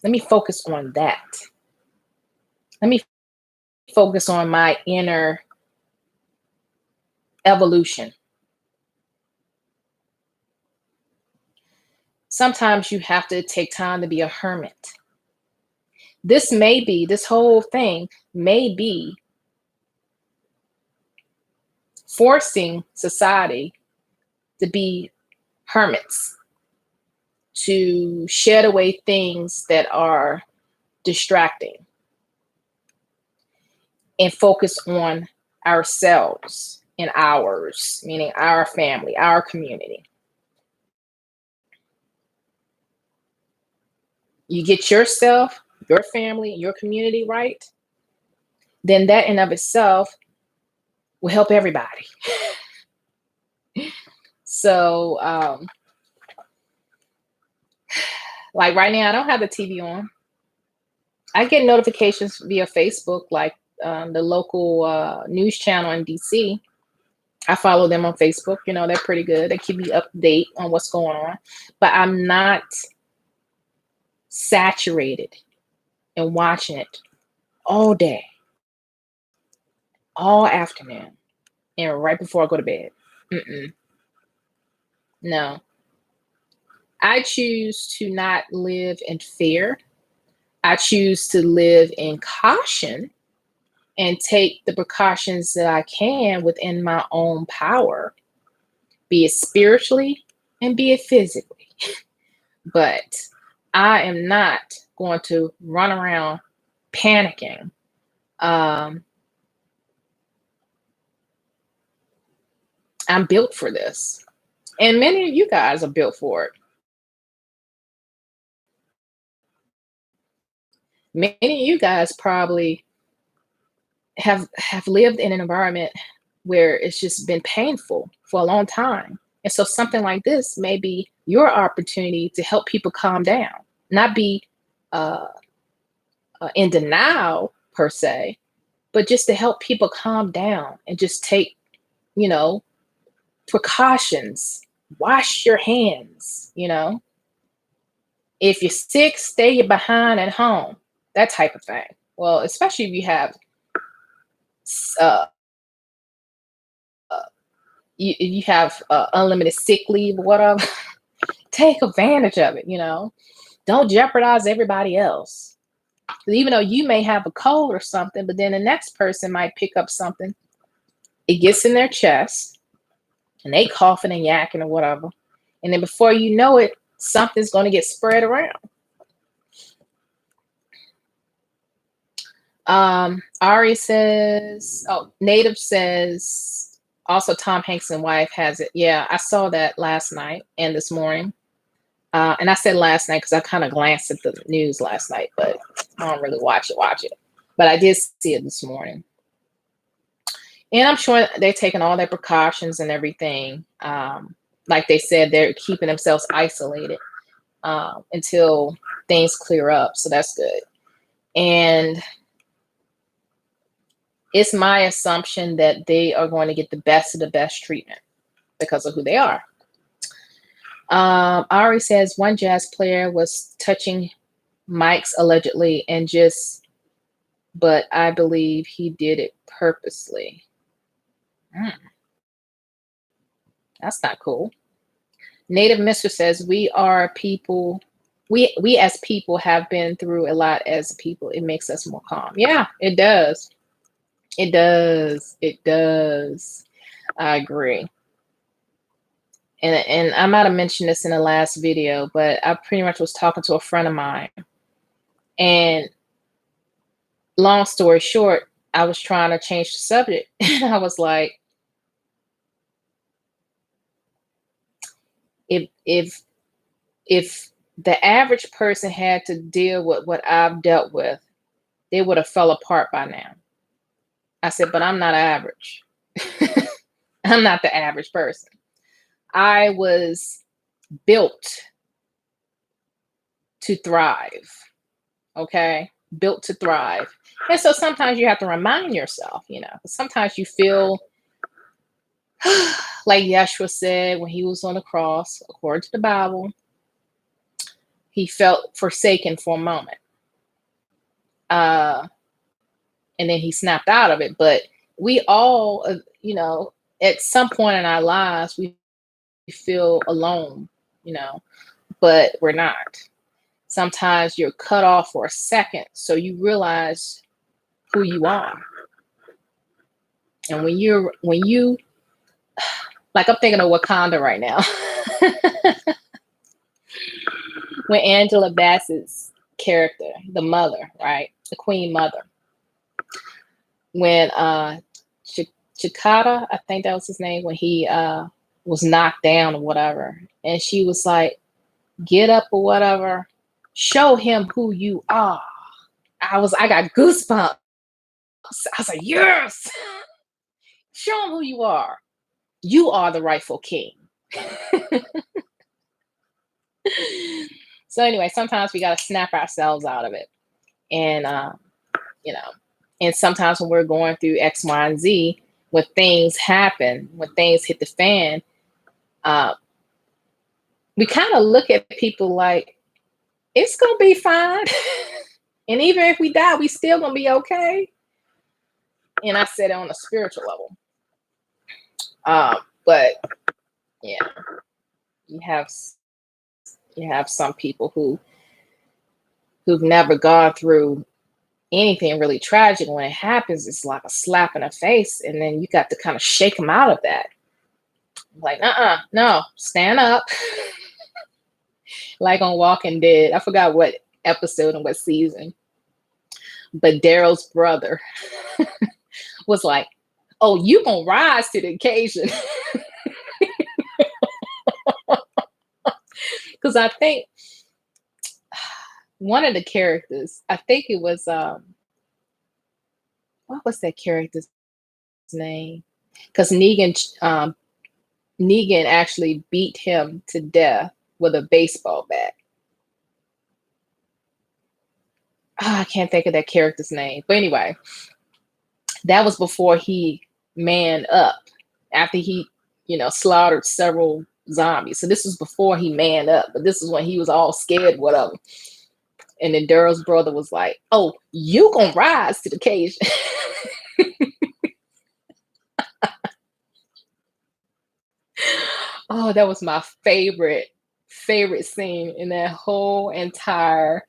Let me focus on that. Let me focus on my inner evolution. Sometimes you have to take time to be a hermit. This whole thing may be forcing society to be hermits, to shed away things that are distracting and focus on ourselves and ours, meaning our family, our community. You get yourself, your family, your community right, then that in of itself will help everybody. So, like right now, I don't have the TV on. I get notifications via Facebook, like the local news channel in DC. I follow them on Facebook. They're pretty good. They keep me up to date on what's going on. But I'm not saturated in watching it all day, all afternoon, and right before I go to bed. Mm-mm, no. I choose to not live in fear. I choose to live in caution and take the precautions that I can within my own power, be it spiritually and be it physically. But I am not going to run around panicking. Um, I'm built for this. And many of you guys are built for it. Many of you guys probably have lived in an environment where it's just been painful for a long time. And so something like this may be your opportunity to help people calm down, not be uh, in denial per se, but just to help people calm down and just take, you know, precautions. Wash your hands, If you're sick, stay behind at home, that type of thing. Well, especially if you have uh, you have unlimited sick leave or whatever. Take advantage of it. Don't jeopardize everybody else. 'Cause even though you may have a cold or something, but then the next person might pick up something. It gets in their chest and they coughing and yakking or whatever. And then before you know it, something's going to get spread around. Ari says, oh, Native says, also Tom Hanks and wife has it. Yeah, I saw that last night and this morning. And I said last night because I kind of glanced at the news last night, but I don't really watch it. But I did see it this morning. And I'm sure they're taking all their precautions and everything. Like they said, they're keeping themselves isolated until things clear up. So that's good. And it's my assumption that they are going to get the best of the best treatment because of who they are. Ari says one jazz player was touching mics allegedly but I believe he did it purposely. That's not cool. Native Mister says we are people. We as people have been through a lot as people. It makes us more calm. Yeah, it does. It does. It does. I agree. And I might have mentioned this in the last video, but I pretty much was talking to a friend of mine. And long story short, I was trying to change the subject. And I was like, if the average person had to deal with what I've dealt with, they would have fell apart by now. I said, but I'm not average. I'm not the average person. I was built to thrive. Okay. Built to thrive. And so sometimes you have to remind yourself, sometimes you feel like Yeshua said when he was on the cross, according to the Bible, he felt forsaken for a moment. And then he snapped out of it. But we all, at some point in our lives, we feel alone, but we're not. Sometimes you're cut off for a second, so you realize who you are. And when you, like I'm thinking of Wakanda right now. When Angela Bassett's character, the mother, right? The Queen Mother. When Chikata, I think that was his name, when he was knocked down or whatever. And she was like, get up or whatever. Show him who you are. I got goosebumps. I was like, yes. Show him who you are. You are the rightful king. So anyway, sometimes we got to snap ourselves out of it. And, and sometimes when we're going through X, Y, and Z, when things happen, when things hit the fan, we kind of look at people like, it's going to be fine. And even if we die, we still gonna be okay. And I said it on a spiritual level. But yeah, you have some people who've never gone through anything really tragic. When it happens, it's like a slap in the face, and then you got to kind of shake them out of that. Like, no, stand up. Like on Walking Dead, I forgot what episode and what season, but Daryl's brother was like, "Oh, you gonna rise to the occasion." Because I think one of the characters, I think it was what was that character's name? Because Negan actually beat him to death with a baseball bat. I can't think of that character's name. But anyway, that was before he manned up, after he, slaughtered several zombies. So this was before he manned up, but this is when he was all scared, whatever. And then Daryl's brother was like, "Oh, you gonna rise to the occasion." Oh, that was my favorite scene in that whole entire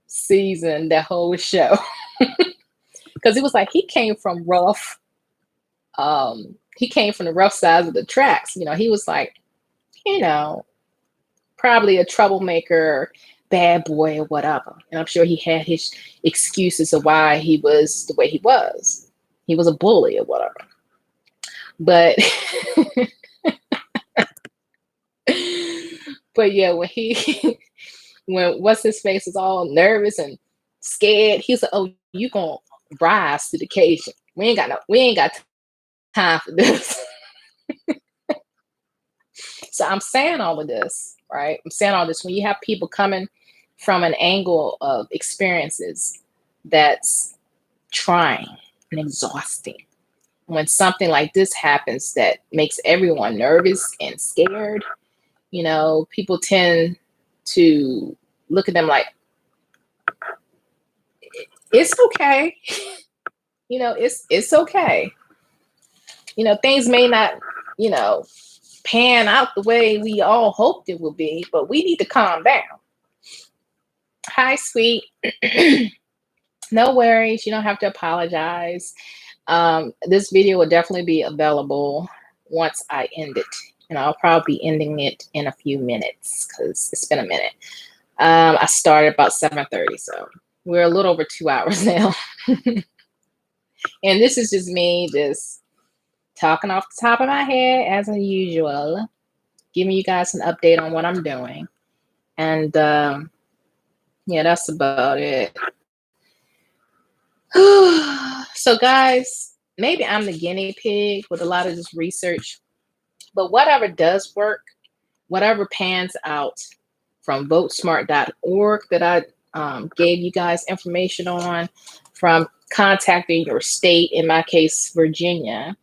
season, that whole show. Because it was like he came from rough, he came from the rough sides of the tracks. He was like, probably a troublemaker, bad boy, or whatever. And I'm sure he had his excuses of why he was the way he was. He was a bully or whatever. But but yeah, when what's his face is all nervous and scared, he's like, "Oh, you gonna rise to the occasion. We ain't got time for this." So I'm saying all of this, right? I'm saying all this when you have people coming from an angle of experiences that's trying and exhausting. When something like this happens that makes everyone nervous and scared, people tend to look at them like, it's okay. It's okay. Things may not, pan out the way we all hoped it would be, but we need to calm down. Hi, sweet. No worries. You don't have to apologize. This video will definitely be available once I end it. And I'll probably be ending it in a few minutes because it's been a minute. I started about 7:30, so we're a little over 2 hours now. And this is just me just talking off the top of my head as usual, giving you guys an update on what I'm doing. And yeah, that's about it. So guys, maybe I'm the guinea pig with a lot of this research, but whatever does work, whatever pans out from votesmart.org that I gave you guys information on, from contacting your state, in my case, Virginia,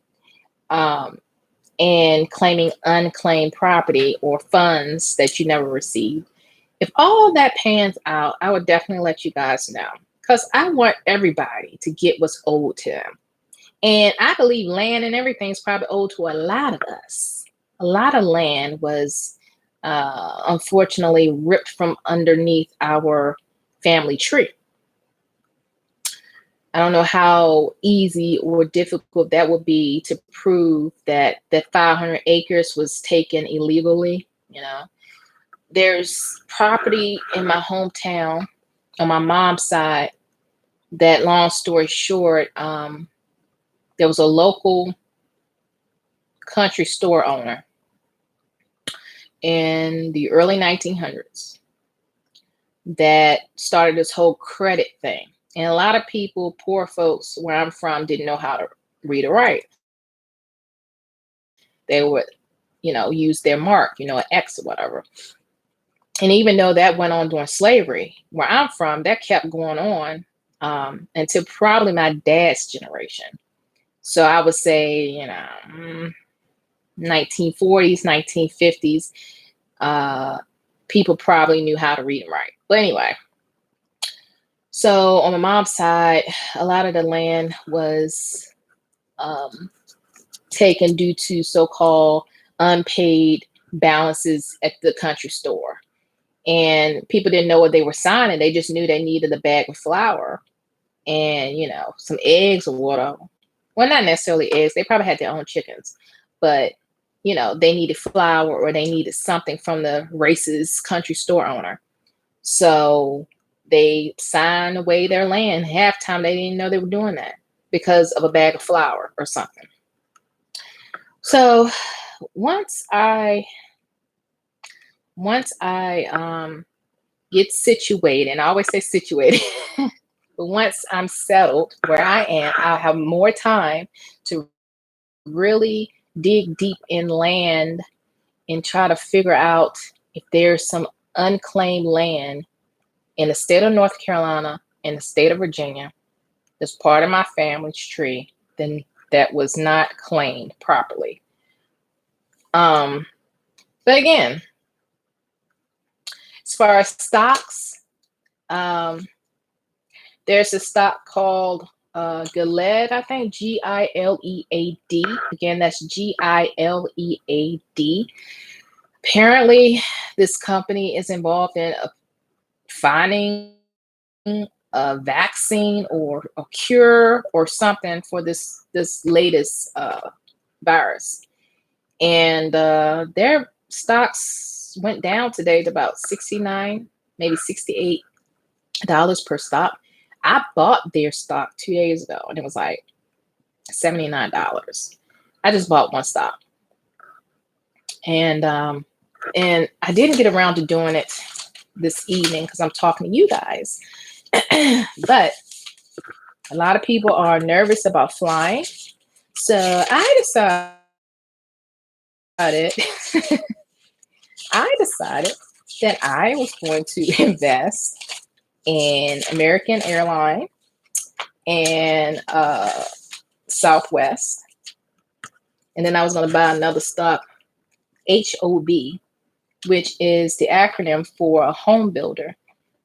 and claiming unclaimed property or funds that you never received. If all of that pans out, I would definitely let you guys know, because I want everybody to get what's owed to them. And I believe land and everything is probably owed to a lot of us. A lot of land was unfortunately ripped from underneath our family tree. I don't know how easy or difficult that would be to prove that 500 acres was taken illegally. There's property in my hometown on my mom's side that, long story short, there was a local country store owner in the early 1900s that started this whole credit thing. And a lot of people, poor folks where I'm from, didn't know how to read or write. They would, use their mark, an X or whatever. And even though that went on during slavery, where I'm from, that kept going on until probably my dad's generation. So I would say, 1940s, 1950s, people probably knew how to read and write. But anyway, So on my mom's side, a lot of the land was um, taken due to so-called unpaid balances at the country store. And people didn't know what they were signing. They just knew they needed a bag of flour and, some eggs or whatever. Well, not necessarily eggs. They probably had their own chickens, but they needed flour or they needed something from the racist country store owner. So they signed away their land. Half time they didn't know they were doing that because of a bag of flour or something. So once I get situated, and I always say situated, but once I'm settled where I am, I'll have more time to really dig deep in land and try to figure out if there's some unclaimed land in the state of North Carolina and the state of Virginia that's part of my family's tree, then that was not claimed properly. But again, as far as stocks, there's a stock called Gilead, I think, Gilead. Again, that's Gilead. Apparently, this company is involved in finding a vaccine or a cure or something for this latest virus. And their stocks went down today to about 69, maybe $68 per stock. I bought their stock 2 days ago and it was like $79. I just bought one stock. And I didn't get around to doing it this evening because I'm talking to you guys. But a lot of people are nervous about flying. So I decided that I was going to invest in American Airline and Southwest. And then I was going to buy another stock, HOB, which is the acronym for a home builder.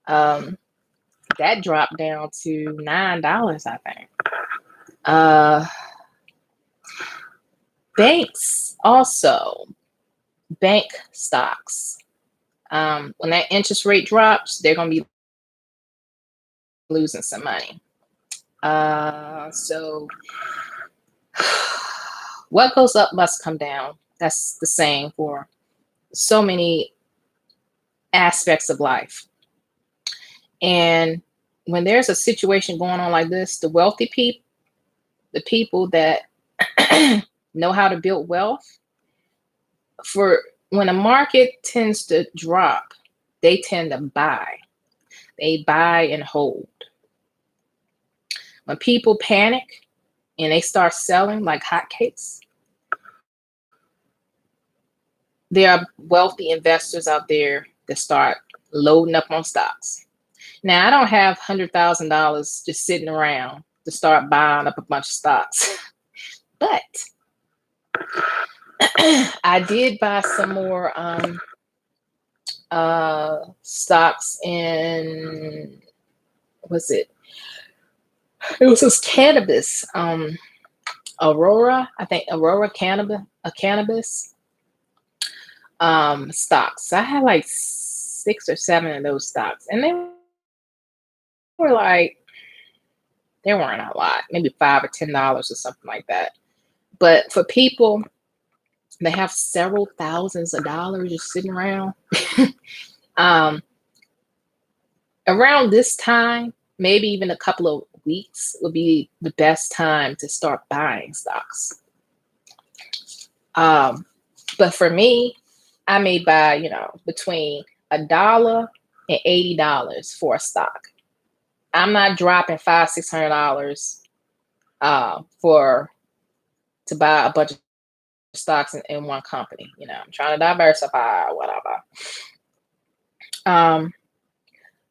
That dropped down to $9, I think. Banks also, bank stocks. When that interest rate drops, they're going to be losing some money. So what goes up must come down. That's the saying for so many aspects of life. And when there's a situation going on like this, the wealthy people, the people that know how to build wealth, for when a market tends to drop, they tend to buy. They buy and hold. When people panic and they start selling like hotcakes, there are wealthy investors out there that start loading up on stocks. Now, I don't have $100,000 just sitting around to start buying up a bunch of stocks, but I did buy some more stocks in, was it? It was this cannabis, Aurora, I think Aurora cannabis stocks. I had like 6 or 7 of those stocks, and they weren't a lot, maybe $5 or $10 or something like that. But for people that have several thousands of dollars just sitting around, around this time, maybe even a couple of weeks would be the best time to start buying stocks. But for me, I may buy, between $1 and $80 for a stock. I'm not dropping $500-$600 to buy a bunch of stocks in one company. I'm trying to diversify, whatever.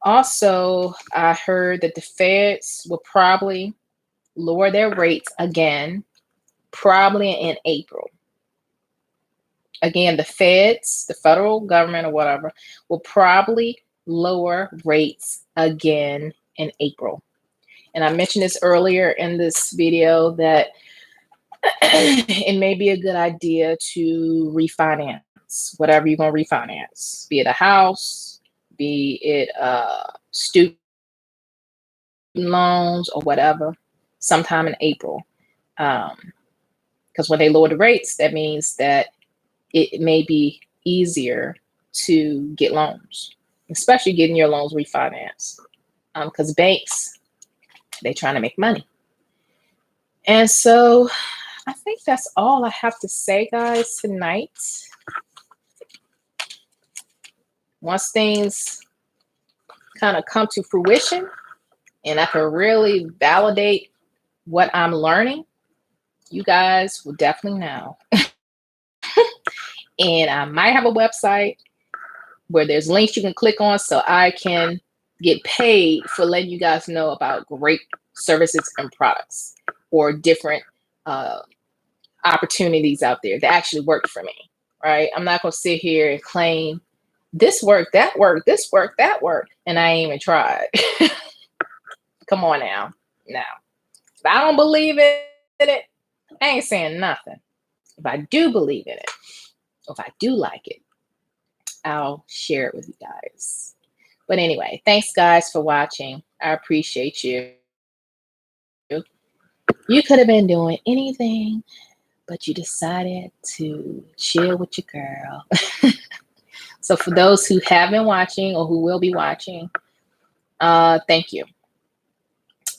Also, I heard that the Feds will probably lower their rates again, probably in April. Again, the Feds, the federal government or whatever, will probably lower rates again in April. And I mentioned this earlier in this video that it may be a good idea to refinance whatever you're going to refinance, be it a house, be it student loans or whatever, sometime in April. Because when they lower the rates, that means that it may be easier to get loans, especially getting your loans refinanced. Because banks, they're trying to make money. And so I think that's all I have to say, guys, tonight. Once things kind of come to fruition and I can really validate what I'm learning, you guys will definitely know. And I might have a website where there's links you can click on so I can get paid for letting you guys know about great services and products or different opportunities out there that actually work for me, right? I'm not going to sit here and claim this worked, that worked, this worked, that worked, and I ain't even tried. Come on now. Now, if I don't believe in it, I ain't saying nothing. If I do believe in it, if I do like it, I'll share it with you guys. But anyway, thanks guys for watching. I appreciate you. You could have been doing anything, but you decided to chill with your girl. So for those who have been watching or who will be watching, thank you.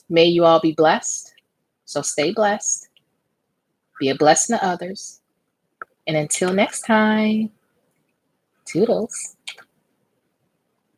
May you all be blessed. So stay blessed. Be a blessing to others. And until next time, toodles.